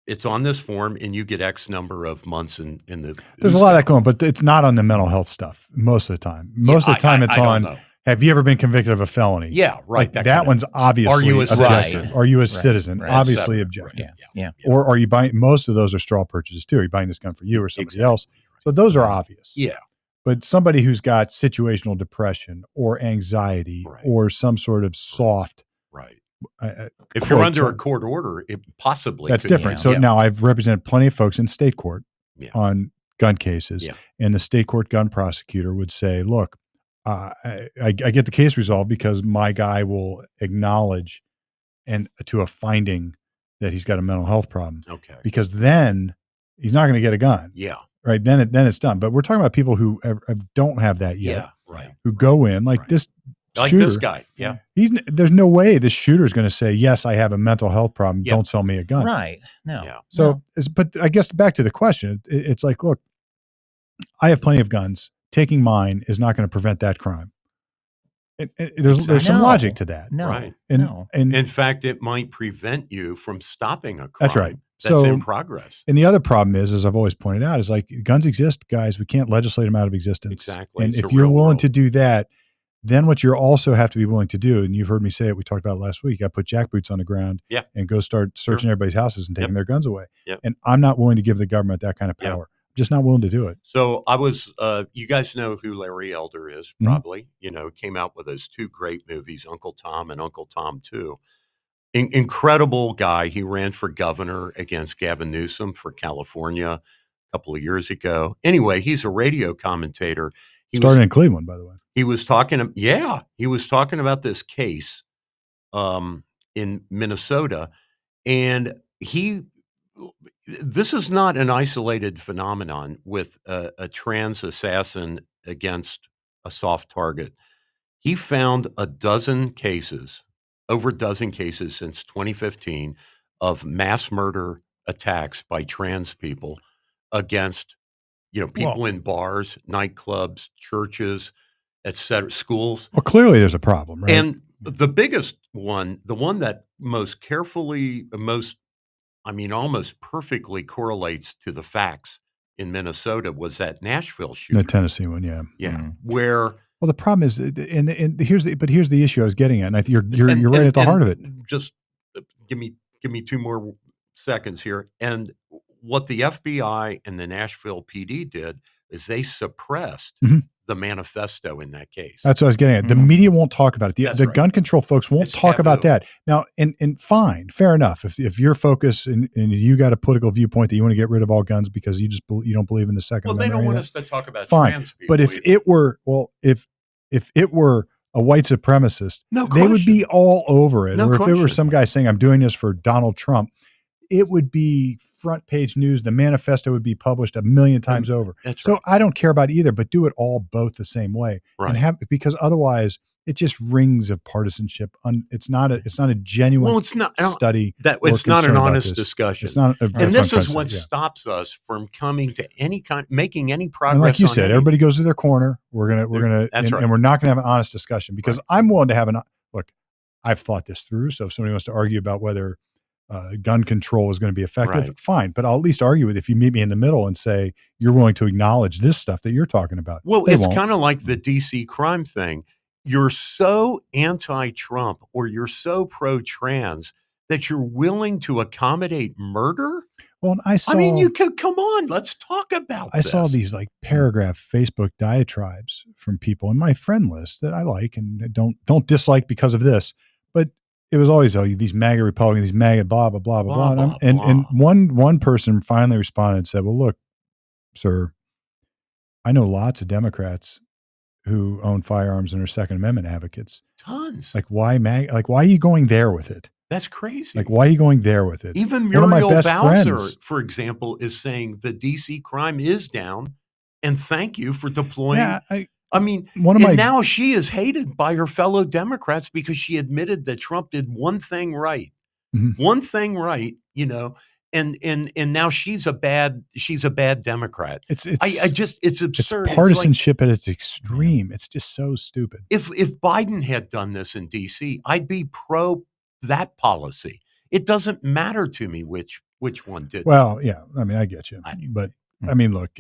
it's on this form, and you get X number of months in the. There's a lot of that going, but it's not on the mental health stuff most of the time. Most of the time, it's on. Have you ever been convicted of a felony? Yeah, right. Like that one's obviously. Are you a objective? citizen? Are you a citizen? Right. Obviously objective. Yeah. Or are you buying? Most of those are straw purchases too. Are you buying this gun for you or somebody else? So those are obvious. Yeah. But somebody who's got situational depression or anxiety or some sort of soft. Right. If you're under a court order, it possibly that's different. So now I've represented plenty of folks in state court on gun cases, and the state court gun prosecutor would say, "Look, I get the case resolved because my guy will acknowledge and to a finding that he's got a mental health problem. Okay, because then he's not going to get a gun. Yeah, right. Then it's done. But we're talking about people who don't have that yet. Yeah, right. Who go in like this." like shooter. this guy. Yeah. There's no way this shooter is going to say, yes, I have a mental health problem. Don't sell me a gun. Right. No. Yeah. So, but I guess back to the question, it's like, look, I have plenty of guns. Taking mine is not going to prevent that crime. There's some logic to that. No. Right. No. And in fact, it might prevent you from stopping a crime. That's right. That's in progress. And the other problem is, as I've always pointed out, is like guns exist, guys. We can't legislate them out of existence. Exactly. And if you're willing to do that, then what you also have to be willing to do, and you've heard me say it, we talked about it last week, I put jackboots on the ground and go start searching everybody's houses and taking their guns away. And I'm not willing to give the government that kind of power. Just not willing to do it. So I was, you guys know who Larry Elder is, probably. You know, came out with those two great movies, Uncle Tom and Uncle Tom 2. Incredible guy. He ran for governor against Gavin Newsom for California a couple of years ago. Anyway, he's a radio commentator. He started in Cleveland, by the way. He was talking, he was talking about this case in Minnesota, and this is not an isolated phenomenon with a trans assassin against a soft target. He found over a dozen cases since 2015 of mass murder attacks by trans people against, people in bars, nightclubs, churches, etc., schools. Well, clearly there's a problem, right? And the biggest one, the one that almost perfectly correlates to the facts in Minnesota was that Nashville shooting. The Tennessee one, yeah. Yeah. Where... Well, the problem is, and here's the issue I was getting at, and I think you're right at the heart of it. Just give me 2 more seconds here. And what the FBI and the Nashville PD did is they suppressed the manifesto in that case. That's what I was getting at. The media won't talk about it. The gun control folks won't talk about that. Now, and fine, fair enough. If your focus and you got a political viewpoint that you want to get rid of all guns because you don't believe in the Second Amendment. Well, they don't want us to talk about trans people. But if it were, if it were a white supremacist, they would be all over it. Or if it were some guy saying, I'm doing this for Donald Trump, it would be front page news. The manifesto would be published a million times over. So I don't care about either, but do it all both the same way. Right. And because otherwise it just rings of partisanship. It's not a genuine study. It's not an honest discussion. It's not, and this is what stops us from coming to making any progress. And like you said, everybody goes to their corner. And we're not gonna have an honest discussion because I'm willing to have look, I've thought this through. So if somebody wants to argue about whether gun control is going to be effective, fine. But I'll at least argue with if you meet me in the middle and say you're willing to acknowledge this stuff that you're talking about. Well, it's kind of like the DC crime thing. You're so anti-Trump or you're so pro-trans that you're willing to accommodate murder? Well, you could come on. Let's talk about this. I saw these like paragraph Facebook diatribes from people in my friend list that I like and don't dislike because of this, but it was always these MAGA Republicans, these MAGA blah blah blah blah blah. And one person finally responded and said, "Well, look, sir, I know lots of Democrats who own firearms and are Second Amendment advocates. Tons. Like why MAGA? Like why are you going there with it? That's crazy. Like why are you going there with it? Even Muriel Bowser, for example, is saying the DC crime is down, and thank you for deploying." Yeah, now she is hated by her fellow Democrats because she admitted that Trump did one thing right, one thing right, and now she's a bad Democrat. It's absurd. It's partisanship at its extreme. It's just so stupid. If Biden had done this in DC, I'd be pro that policy. It doesn't matter to me which one did. Well, yeah, I get you, but look,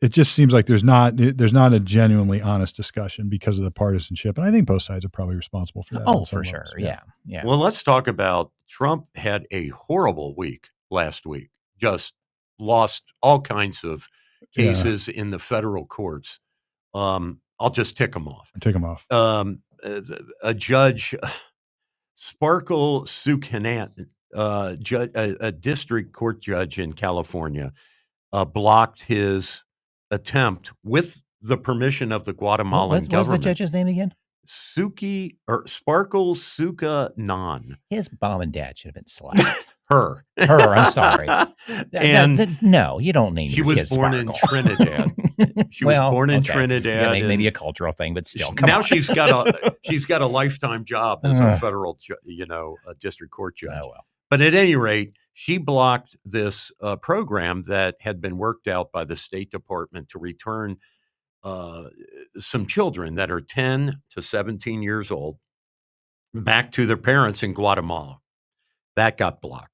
it just seems like there's not a genuinely honest discussion because of the partisanship. And I think both sides are probably responsible for that. Oh, for sure. Yeah. Well, let's talk about Trump had a horrible week last week, just lost all kinds of cases in the federal courts. I'll just tick them off. A judge, Sparkle Sukhanat, a district court judge in California, blocked his attempt with the permission of the Guatemalan government. What's the judge's name again? Suki or Sparkle Suka Nan. His mom and dad should have been slapped. Her. I'm sorry. And no, you don't name she your was kid born Sparkle. in Trinidad. She was born in Trinidad. Yeah, maybe a cultural thing, but still. Now she's got a lifetime job as a federal, a district court judge. Oh, well. But at any rate, she blocked this program that had been worked out by the State Department to return some children that are 10 to 17 years old back to their parents in Guatemala. That got blocked.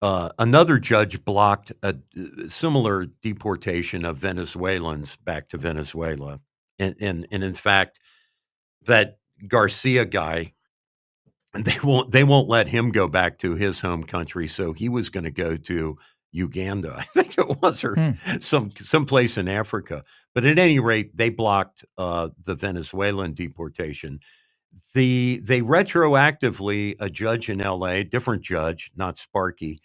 Another judge blocked a similar deportation of Venezuelans back to Venezuela. And in fact, that Garcia guy, they won't let him go back to his home country. So he was going to go to Uganda, I think it was, or some place in Africa. But at any rate, they blocked the Venezuelan deportation. They retroactively, a judge in LA, different judge, not Sparky,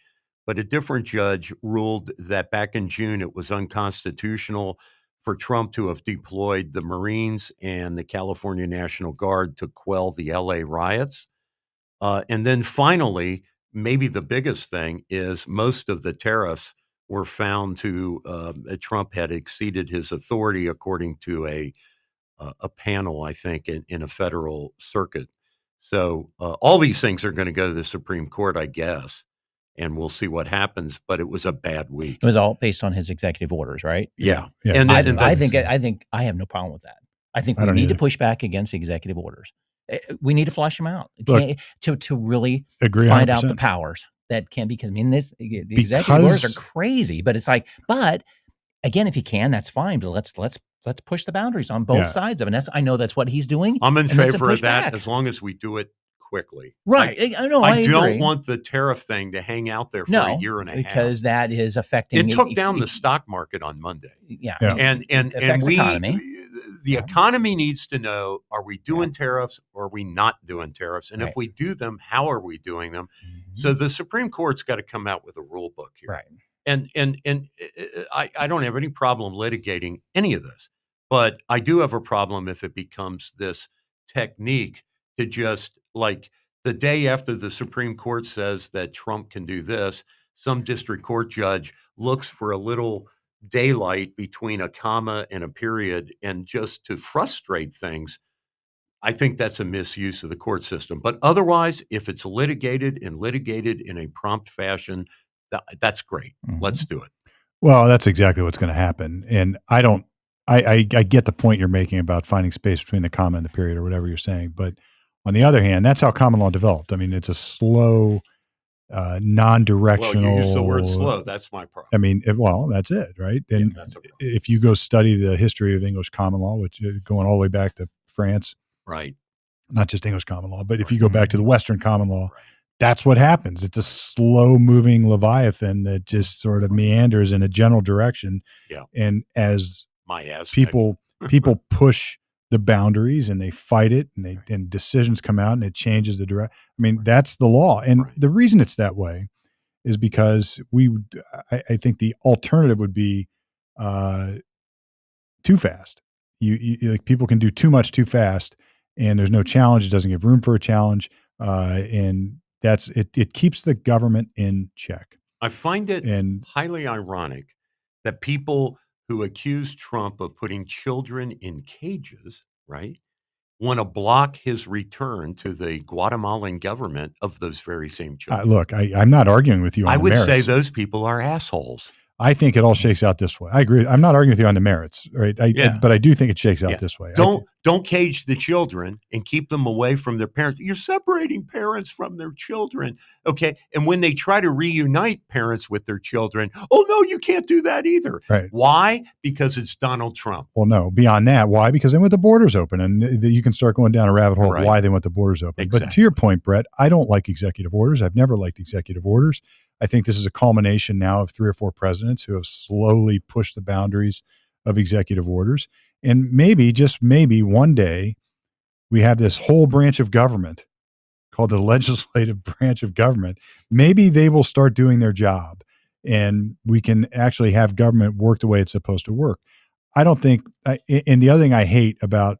but a different judge ruled that back in June it was unconstitutional for Trump to have deployed the Marines and the California National Guard to quell the LA riots. And then finally, maybe the biggest thing is most of the tariffs were found to Trump had exceeded his authority according to a panel, I think, in a federal circuit. So all these things are going to go to the Supreme Court, I guess, and we'll see what happens. But it was a bad week. It was all based on his executive orders, right? Yeah. And I think I have no problem with that. I think we need to push back against executive orders. We need to flush them out to really find 100%. Out the powers that can be, because I mean, the executive orders are crazy, but it's like, but again, if you can, that's fine. But let's push the boundaries on both sides of it. I know that's what he's doing. I'm in favor of that as long as we do it quickly. Right. I know. I don't want the tariff thing to hang out there for a year and a half. Because that is affecting. It took down the stock market on Monday. Yeah. And the economy needs to know, are we doing tariffs or are we not doing tariffs? And if we do them, how are we doing them? Mm-hmm. So the Supreme Court's got to come out with a rule book here. Right. And I don't have any problem litigating any of this, but I do have a problem if it becomes this technique to just, like, the day after the Supreme Court says that Trump can do this, some district court judge looks for a little daylight between a comma and a period, and just to frustrate things. I think that's a misuse of the court system. But otherwise, if it's litigated in a prompt fashion, that's great. Mm-hmm. Let's do it. Well, that's exactly what's going to happen. And I get the point you're making about finding space between the comma and the period or whatever you're saying. But on the other hand, that's how common law developed. I mean, it's a slow, non-directional. Well, you use the word slow. That's my problem. I mean, that's it, right? And if you go study the history of English common law, which is going all the way back to France, right? Not just English common law, but if you go back to the Western common law, that's what happens. It's a slow-moving Leviathan that just sort of meanders in a general direction. Yeah. And as my people push the boundaries and they fight it, and decisions come out and it changes the direction. I mean, that's the law. And the reason it's that way is because I think the alternative would be too fast. You like, people can do too much too fast, and there's no challenge. It doesn't give room for a challenge. And that's it. It keeps the government in check. I find it highly ironic that people who accuse Trump of putting children in cages, right, want to block his return to the Guatemalan government of those very same children. Look, I'm not arguing with you on the merits. I would say those people are assholes. I think it all shakes out this way. I agree. I'm not arguing with you on the merits, right? But I do think it shakes out this way. Don't cage the children and keep them away from their parents. You're separating parents from their children, okay? And when they try to reunite parents with their children, oh, no, you can't do that either. Right. Why? Because it's Donald Trump. Well, no, beyond that, why? Because they want the borders open, and you can start going down a rabbit hole of why they want the borders open. Exactly. But to your point, Brett, I don't like executive orders. I've never liked executive orders. I think this is a culmination now of 3 or 4 presidents who have slowly pushed the boundaries of executive orders. And maybe, just maybe, one day we have this whole branch of government called the legislative branch of government. Maybe they will start doing their job and we can actually have government work the way it's supposed to work. I don't think, and the other thing I hate about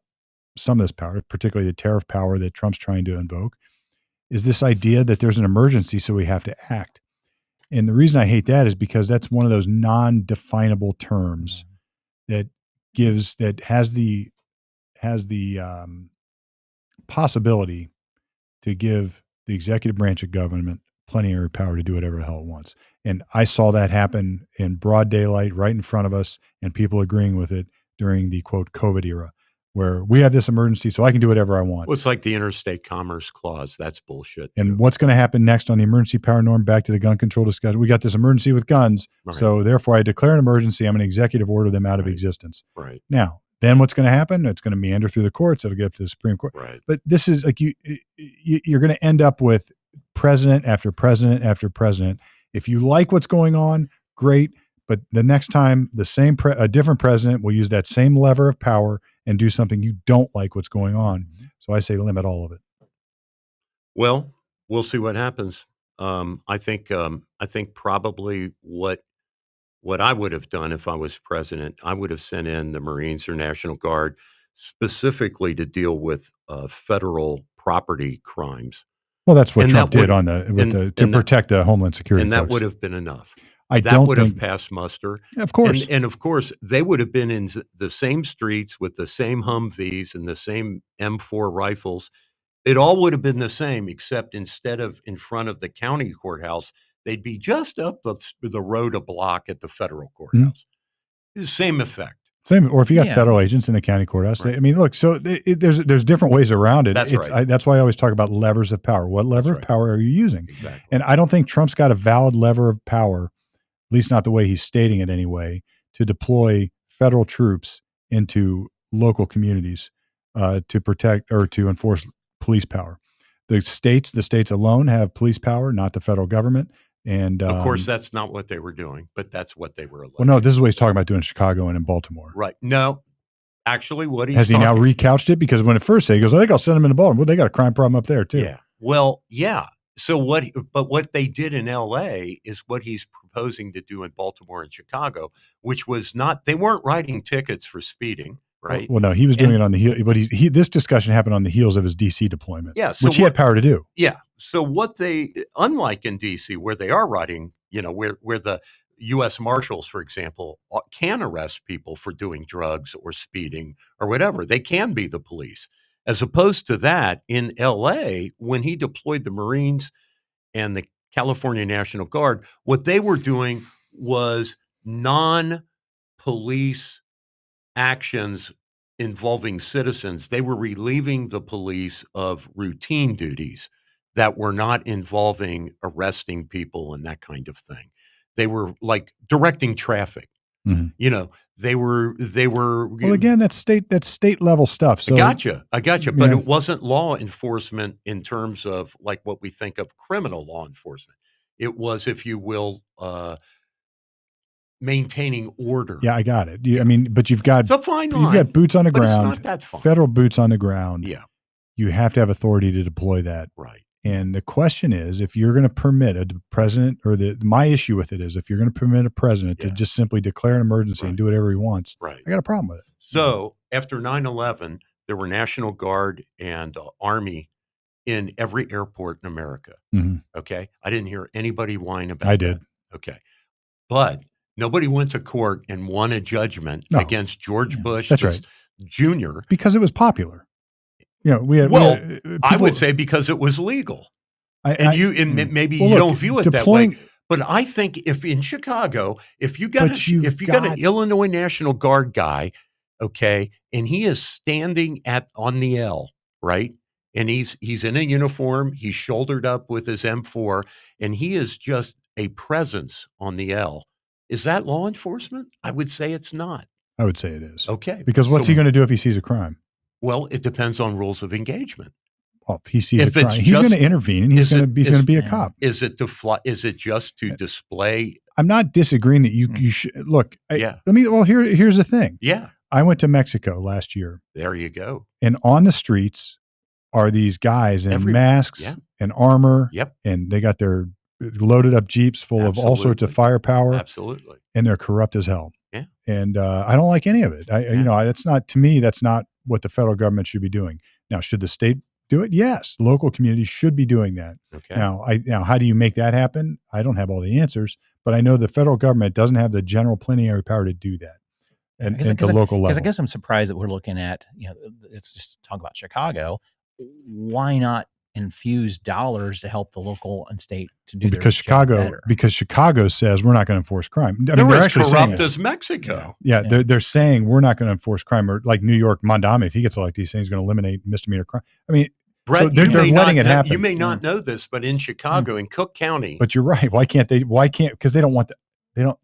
some of this power, particularly the tariff power that Trump's trying to invoke, is this idea that there's an emergency, so we have to act. And the reason I hate that is because that's one of those non-definable terms that has the possibility to give the executive branch of government plenary power to do whatever the hell it wants. And I saw that happen in broad daylight right in front of us, and people agreeing with it during the quote COVID era, where we have this emergency, so I can do whatever I want. Well, it's like the Interstate Commerce Clause. That's bullshit. And what's going to happen next on the emergency power norm? Back to the gun control discussion. We got this emergency with guns, so therefore I declare an emergency. I'm going to executive order them out of existence. Right. Now, then what's going to happen? It's going to meander through the courts. It'll get up to the Supreme Court. Right. But this is like you're going to end up with president after president after president. If you like what's going on, great. But the next time, a different president will use that same lever of power and do something you don't like what's going on. So I say limit all of it. Well, we'll see what happens. I think probably what I would have done if I was president, I would have sent in the Marines or National Guard specifically to deal with federal property crimes. Well, that's what Trump did to protect the Homeland Security. And that folks. would have been enough. That would have passed muster. Of course. And of course, they would have been in the same streets with the same Humvees and the same M4 rifles. It all would have been the same, except instead of in front of the county courthouse, they'd be just up the road a block at the federal courthouse. Same effect. Same, or if you got federal agents in the county courthouse, I mean, look. So there's different ways around it. That's right. That's why I always talk about levers of power. What lever of power are you using? Exactly. And I don't think Trump's got a valid lever of power, at least not the way he's stating it anyway, to deploy federal troops into local communities to protect or to enforce police power. The states alone have police power, not the federal government. And of course, that's not what they were doing, but that's what they were alleged. Well, no, this is what he's talking about doing in Chicago and in Baltimore. Right. No, actually, what he's has he now recouched it? Because when it first said, he goes, I think I'll send them into Baltimore. Well, they got a crime problem up there too. Yeah. Well, yeah. So what they did in LA is what he's proposing to do in Baltimore and Chicago, which was they weren't writing tickets for speeding. Right. Well, no, he was doing it on the heel, but this discussion happened on the heels of his DC deployment, which he had power to do. Yeah. So unlike in DC, where they are writing, where the U.S. Marshals, for example, can arrest people for doing drugs or speeding or whatever. They can be the police. As opposed to that, in L.A., when he deployed the Marines and the California National Guard, what they were doing was non-police actions involving citizens. They were relieving the police of routine duties that were not involving arresting people and that kind of thing. They were like directing traffic. Mm-hmm. They were. Well, again, that's state level stuff. So I gotcha. But it wasn't law enforcement in terms of like what we think of criminal law enforcement. It was, if you will, maintaining order. Yeah, I got it. But you've got it's a fine line. You've got boots on the ground. It's not that fine. Federal boots on the ground. Yeah, you have to have authority to deploy that. Right. And the question is, if you're going to permit a president, or my issue with it is, if you're going to permit a president to just simply declare an emergency and do whatever he wants, I got a problem with it. So after 9/11, there were National Guard and Army in every airport in America. Mm-hmm. Okay, I didn't hear anybody whine about. I did. Okay, but nobody went to court and won a judgment against George Bush Jr. because it was popular. I would say because it was legal. Maybe you don't view it that way. But I think if in Chicago, if you got an Illinois National Guard guy, okay, and he is standing on the L, right? And he's in a uniform, he's shouldered up with his M4, and he is just a presence on the L. Is that law enforcement? I would say it's not. I would say it is. Okay. Because what's he going to do if he sees a crime? Well, it depends on rules of engagement. Well, if he sees a crime, he's going to intervene, and he's going to be a cop. Is it just to display? I'm not disagreeing that you should look. Here's the thing. Yeah. I went to Mexico last year. There you go. And on the streets are these guys in masks and armor. Yep. And they got their loaded up Jeeps full of all sorts of firepower. Absolutely. And they're corrupt as hell. Yeah. And I don't like any of it. That's not, to me, that's not what the federal government should be doing. Now, should the state do it? Yes. Local communities should be doing that. Okay. Now, how do you make that happen? I don't have all the answers, but I know the federal government doesn't have the general plenary power to do that. And at the local level. Because I guess I'm surprised that we're looking at, let's just talk about Chicago. Why not infuse dollars to help the local and state to do because Chicago says we're not going to enforce crime. They're as corrupt as Mexico. Yeah. They're saying we're not going to enforce crime, or like New York, Mondame, if he gets elected, he's saying he's going to eliminate misdemeanor crime. I mean, Brett, so they're letting it happen. You may not know this, but in Chicago, in Cook County. But you're right. Why can't? Because they don't want that. They don't.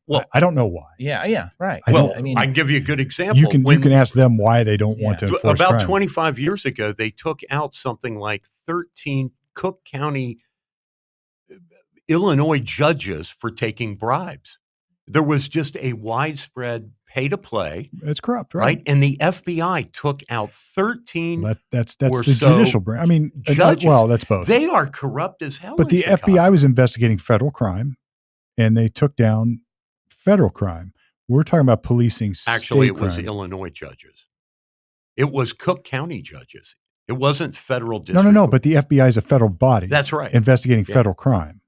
Well, I don't know why. Yeah. Right. I can give you a good example. You can ask them why they don't want to enforce about crime. 25 years ago, they took out something like 13 Cook County, Illinois judges for taking bribes. There was just a widespread pay to play. It's corrupt, right? And the FBI took out 13. That's the judicial branch. I mean, judges. That's both. They are corrupt as hell. But the FBI was investigating federal crime, and they took down federal crime. We're talking about policing Actually, state it was crime. Illinois judges. It was Cook County judges. It wasn't federal district. No. But the FBI is a federal body. That's right. Investigating federal crime.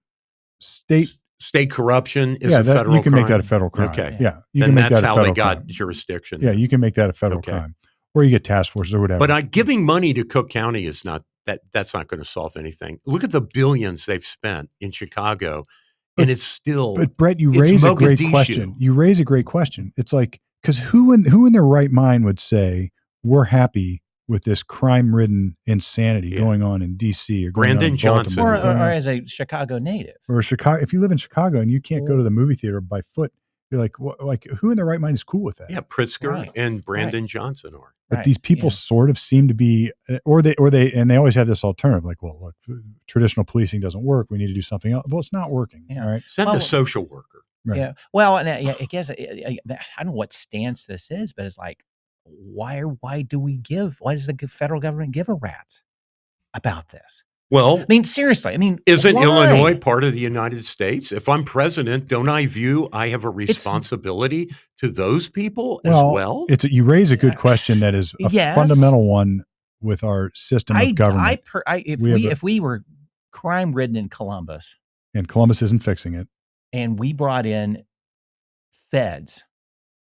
State corruption is a federal crime. You can make that a federal crime. Okay. Yeah. That's how they got jurisdiction. Yeah, you can make that a federal crime. Or you get task forces or whatever. But giving money to Cook County is not that's not going to solve anything. Look at the billions they've spent in Chicago. And it's still. But Brett, you raise a great question. It's like, because who in their right mind would say we're happy with this crime-ridden insanity going on in D.C. or Brandon Johnson, or as a Chicago native, or Chicago. If you live in Chicago and you can't go to the movie theater by foot, you're like, who in their right mind is cool with that? Yeah, Pritzker and Brandon Johnson are. But these people sort of seem to be, or they always have this alternative, like, well, look, traditional policing doesn't work. We need to do something else. Well, it's not working. Yeah. All right. Send a social worker. Right. Yeah. Well, and I guess I don't know what stance this is, but it's like, why does the federal government give a rat's about this? Well, I mean, seriously, isn't Illinois part of the United States? If I'm president, don't I have a responsibility to those people as well? You raise a good question that is a fundamental one with our system of government. If we were crime-ridden in Columbus, and Columbus isn't fixing it, and we brought in feds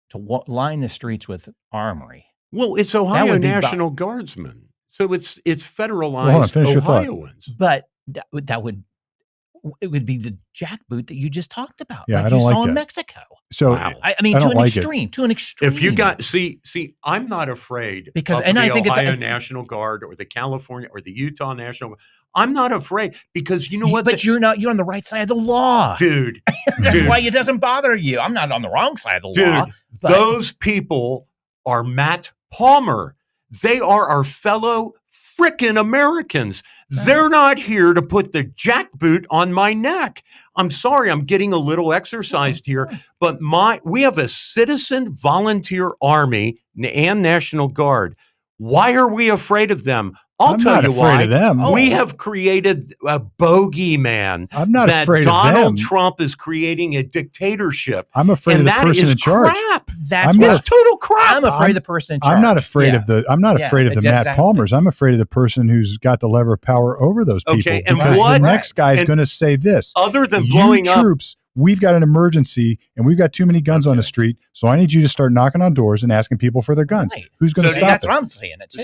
to line the streets with armory. Well, it's Ohio National Guardsmen. So it's federalized Ohioans. But it would be the jackboot that you just talked about. Yeah, like I don't you like saw that. in Mexico. So to an extreme. If you got see, I'm not afraid of the Ohio National Guard or the California or the Utah National Guard. I'm not afraid because you know what? But you're on the right side of the law, dude. That's why it doesn't bother you. I'm not on the wrong side of the law. Those people are Matt Palmer. They are our fellow frickin' Americans. They're not here to put the jackboot on my neck. I'm sorry, I'm getting a little exercised here, but we have a citizen volunteer army and National Guard. Why are we afraid of them? I'll tell you why. Of them. We have created a bogeyman. I'm not afraid of them. Donald Trump is creating a dictatorship. I'm afraid of the person in charge. Crap. That's total crap. I'm afraid of the person in charge. I'm not afraid of the Matt Palmers. I'm afraid of the person who's got the lever of power over those people. Okay, and because the next guy is going to say this. Other than blowing up troops, we've got an emergency and we've got too many guns on the street. So I need you to start knocking on doors and asking people for their guns. Right. Who's going to stop That's it? what I'm saying it too.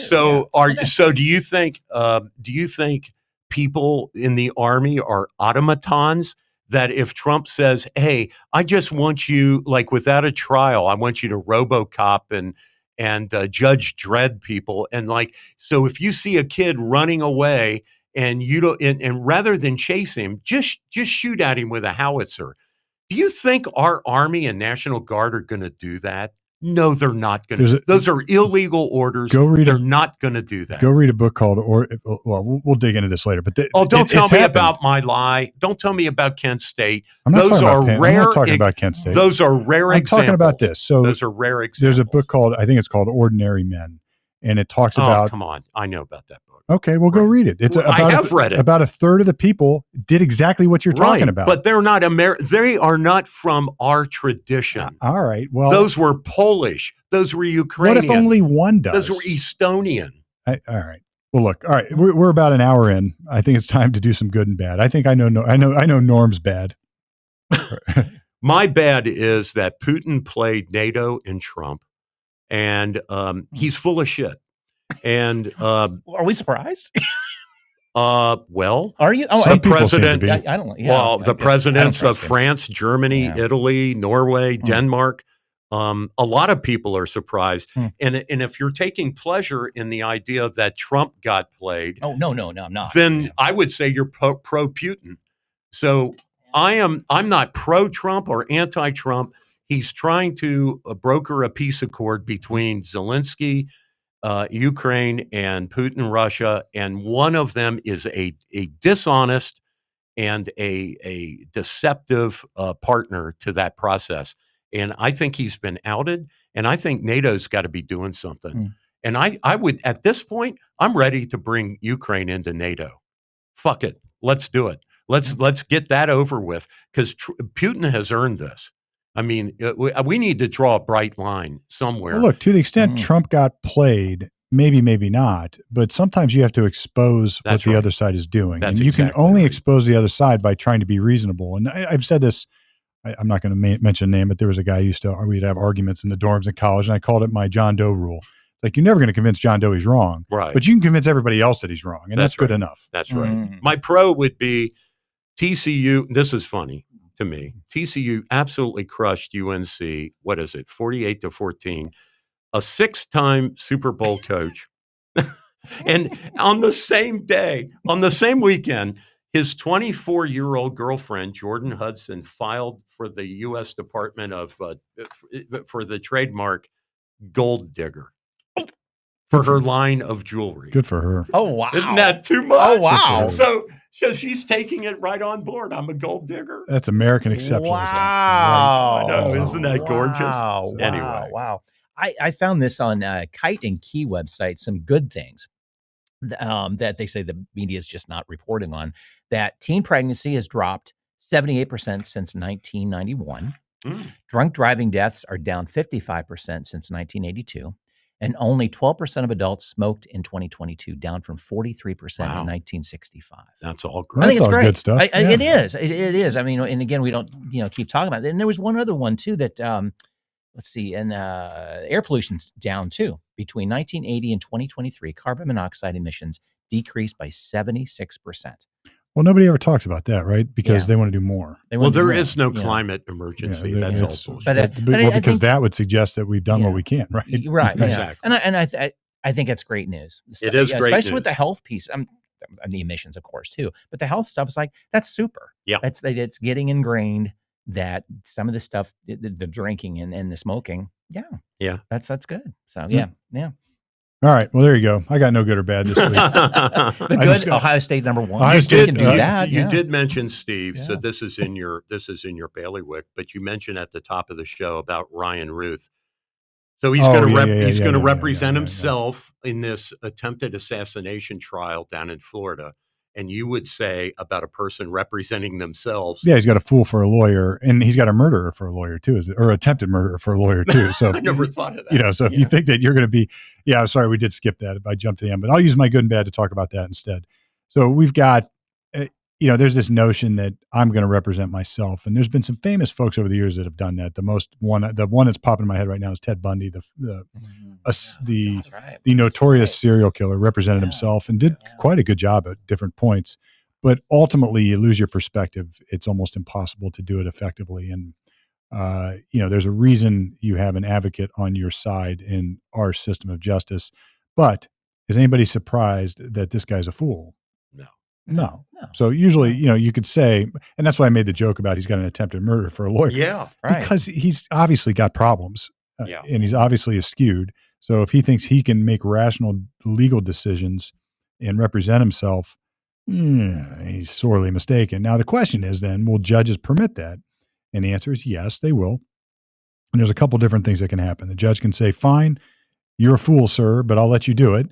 So do you think people in the army are automatons that if Trump says, "Hey, I just want you like without a trial, I want you to RoboCop and Judge Dredd people," and like so if you see a kid running away and you don't and rather than chase him, just shoot at him with a howitzer. Do you think our Army and National Guard are going to do that? No, they're not going to. Those are illegal orders. They're not going to do that. Go read a book called, we'll dig into this later. But don't tell me about my lie. Don't tell me about Kent State. I'm not talking about Kent State. Those are rare examples. I'm talking about this. So those are rare examples. There's a book called, I think it's called Ordinary Men. And it talks about. Oh, come on. I know about that book. Okay, well, go read it. I have read it. About a third of the people did exactly what you're talking about. But they're not they are not from our tradition. All right. Well, those were Polish. Those were Ukrainian. What if only one does? Those were Estonian. All right. Well, look. All right, we're about an hour in. I think it's time to do some good and bad. I think I know Norm's bad. My bad is that Putin played NATO and Trump, and he's full of shit. And are we surprised? Well, are you? Oh, some president. I don't. Yeah, well, the presidents of France, Germany, Italy, Norway, Denmark. A lot of people are surprised, and if you're taking pleasure in the idea that Trump got played, no, I'm not. Then I would say you're pro Putin. So I'm not pro Trump or anti Trump. He's trying to broker a peace accord between Zelensky, Ukraine, and Putin, Russia, and one of them is a dishonest and a deceptive partner to that process. And I think he's been outed, and I think NATO's got to be doing something. And I would, at this point, I'm ready to bring Ukraine into NATO. Fuck it. Let's do it. Let's get that over with, because Putin has earned this. I mean, we need to draw a bright line somewhere. Well, look, to the extent Trump got played, maybe not, but sometimes you have to expose what the other side is doing. And you can only expose the other side by trying to be reasonable. And I've said this, I'm not going to mention a name, but there was a guy we'd have arguments in the dorms in college, and I called it my John Doe rule. Like, you're never going to convince John Doe he's wrong, right? But you can convince everybody else that he's wrong, and that's good enough. That's right. My pro would be TCU. This is funny to me. TCU absolutely crushed UNC. What is it? 48-14. A 6-time Super Bowl coach. And on the same day, on the same weekend, his 24-year-old girlfriend, Jordan Hudson, filed for the U.S. Department of for the trademark gold digger for her line of jewelry. Good for her. Oh, wow. Isn't that too much? Oh, wow. So she's taking it right on board. I'm a gold digger. That's American exceptionalism. Wow. I know. Isn't that gorgeous? Wow. Anyway. Wow. I found this on Kite and Key website, some good things that they say the media is just not reporting on. That teen pregnancy has dropped 78% since 1991. Drunk driving deaths are down 55% since 1982. And only 12% of adults smoked in 2022, down from 43% in 1965. That's all great. I think it's all great. Good stuff. It is. It is. I mean, and again, we don't keep talking about it. And there was one other one too that let's see, and air pollution's down too. Between 1980 and 2023, carbon monoxide emissions decreased by 76%. Well, nobody ever talks about that, right? Because they want to do more. Well, there is no climate emergency. That's all bullshit. But because that would suggest that we've done what we can, right? Right. Exactly. And I think it's great news. It is great especially news. with the health piece. And the emissions, of course, too. But the health stuff is like, that's super. Yeah. It's getting ingrained that some of the stuff, the drinking and the smoking, that's good. So yeah. All right. Well, there you go. I got no good or bad this week. The good, Ohio State #1. You did mention Steve, so this is in your bailiwick. But you mentioned at the top of the show about Ryan Ruth. So he's going to represent himself in this attempted assassination trial down in Florida. And you would say about a person representing themselves. Yeah, he's got a fool for a lawyer, and he's got a murderer for a lawyer too, or attempted murderer for a lawyer too. So I never thought of that. So if you think that you're going to be, I'm sorry, we did skip that. I jumped to the end, but I'll use my good and bad to talk about that instead. So we've got, there's this notion that I'm going to represent myself, and there's been some famous folks over the years that have done that. The one that's popping in my head right now is Ted Bundy, the notorious serial killer, represented himself and did quite a good job at different points. But ultimately, you lose your perspective. It's almost impossible to do it effectively. And there's a reason you have an advocate on your side in our system of justice. But is anybody surprised that this guy's a fool? No. So usually, you could say, and that's why I made the joke about he's got an attempted murder for a lawyer. Yeah, right. Because he's obviously got problems, and he's obviously skewed. So if he thinks he can make rational legal decisions and represent himself, he's sorely mistaken. Now the question is then, will judges permit that? And the answer is yes, they will. And there's a couple different things that can happen. The judge can say, fine, you're a fool, sir, but I'll let you do it.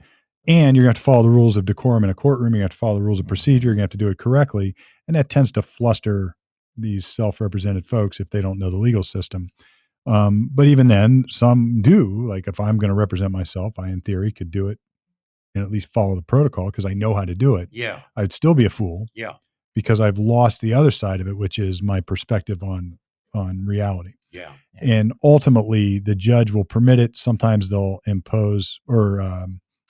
And you're going to have to follow the rules of decorum in a courtroom. You're going to have to follow the rules of procedure. You're going to have to do it correctly. And that tends to fluster these self-represented folks if they don't know the legal system. But even then, some do. Like if I'm going to represent myself, I in theory could do it and at least follow the protocol because I know how to do it. Yeah. I'd still be a fool. Yeah. Because I've lost the other side of it, which is my perspective on reality. Yeah. And ultimately, the judge will permit it. Sometimes they'll impose or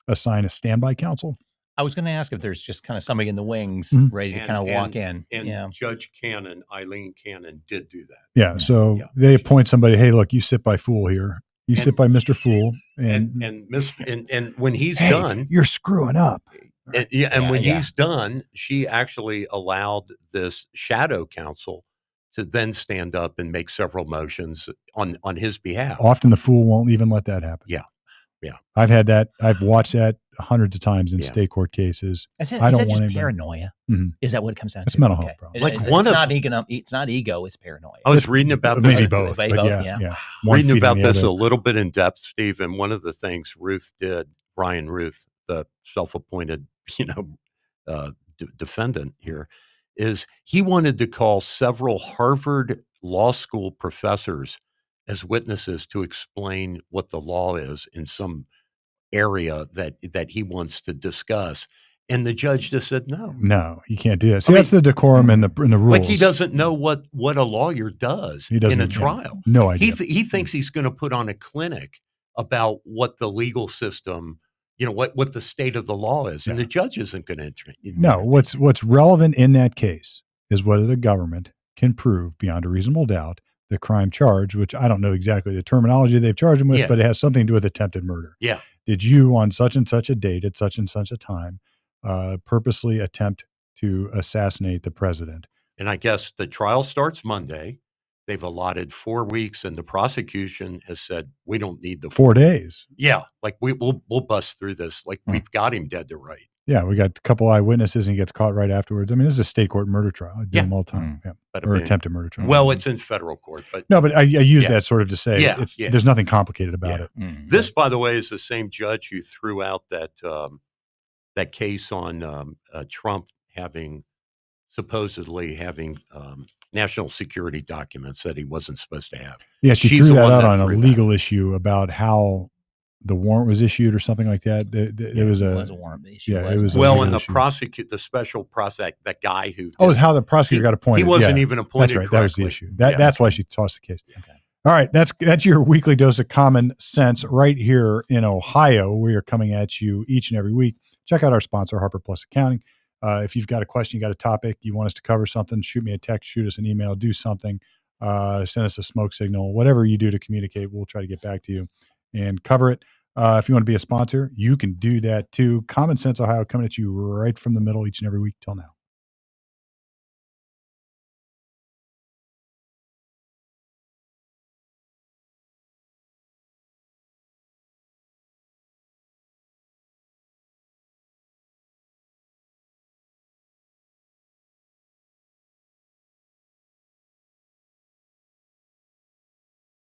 assign a standby counsel. I was going to ask if there's just kind of somebody in the wings ready to kind of walk in. And Judge Cannon, Eileen Cannon, did do that. Yeah. So they appoint somebody. Hey, look, you sit by Fool here. You sit by Mr. Fool. And when he's done, you're screwing up. And when he's done, she actually allowed this shadow counsel to then stand up and make several motions on his behalf. Often the Fool won't even let that happen. Yeah. Yeah. I've had that. I've watched that hundreds of times in state court cases. Is that just paranoia? Mm-hmm. Is that what it comes down to? It's mental health problem. It's not ego, it's paranoia. I was reading about this. Maybe both. Yeah. Reading about this a little bit in depth, Steve, and one of the things Ruth did, Brian Ruth, the self-appointed, defendant here, is he wanted to call several Harvard law school professors as witnesses to explain what the law is in some area that he wants to discuss. And the judge just said, no, you can't do that. See, that's the decorum in the rules. Like he doesn't know what a lawyer does in a trial. No idea. He thinks he's going to put on a clinic about what the legal system, what the state of the law is. And the judge isn't going to enter. No, what's relevant in that case is whether the government can prove beyond a reasonable doubt the crime charge, which I don't know exactly the terminology they've charged him with, but it has something to do with attempted murder. Yeah. Did you on such and such a date at such and such a time purposely attempt to assassinate the president? And I guess the trial starts Monday. They've allotted 4 weeks, and the prosecution has said we don't need the 4 days. Yeah, like we'll bust through this. Like we've got him dead to right. Yeah, we got a couple eyewitnesses, and he gets caught right afterwards. I mean, this is a state court murder trial. I do them all the time. Or attempted murder trial. Well, it's in federal court, but no, but I use that sort of to say there's nothing complicated about it. This, by the way, is the same judge who threw out that case on Trump supposedly having national security documents that he wasn't supposed to have. Yeah, she threw that out on a legal issue about how the warrant was issued or something like that. It was a warrant issue. Yeah, it was. Well, and the special prosecutor, that guy who. It was how the prosecutor got appointed. He wasn't even appointed. That's right. That was the issue. That's why she tossed the case. Okay. All right, that's your weekly dose of common sense right here in Ohio. We are coming at you each and every week. Check out our sponsor, Harper Plus Accounting. If you've got a question, you got a topic, you want us to cover something, shoot me a text, shoot us an email, do something, send us a smoke signal, whatever you do to communicate, we'll try to get back to you and cover it. If you want to be a sponsor, you can do that too. Common Sense Ohio coming at you right from the middle each and every week till now.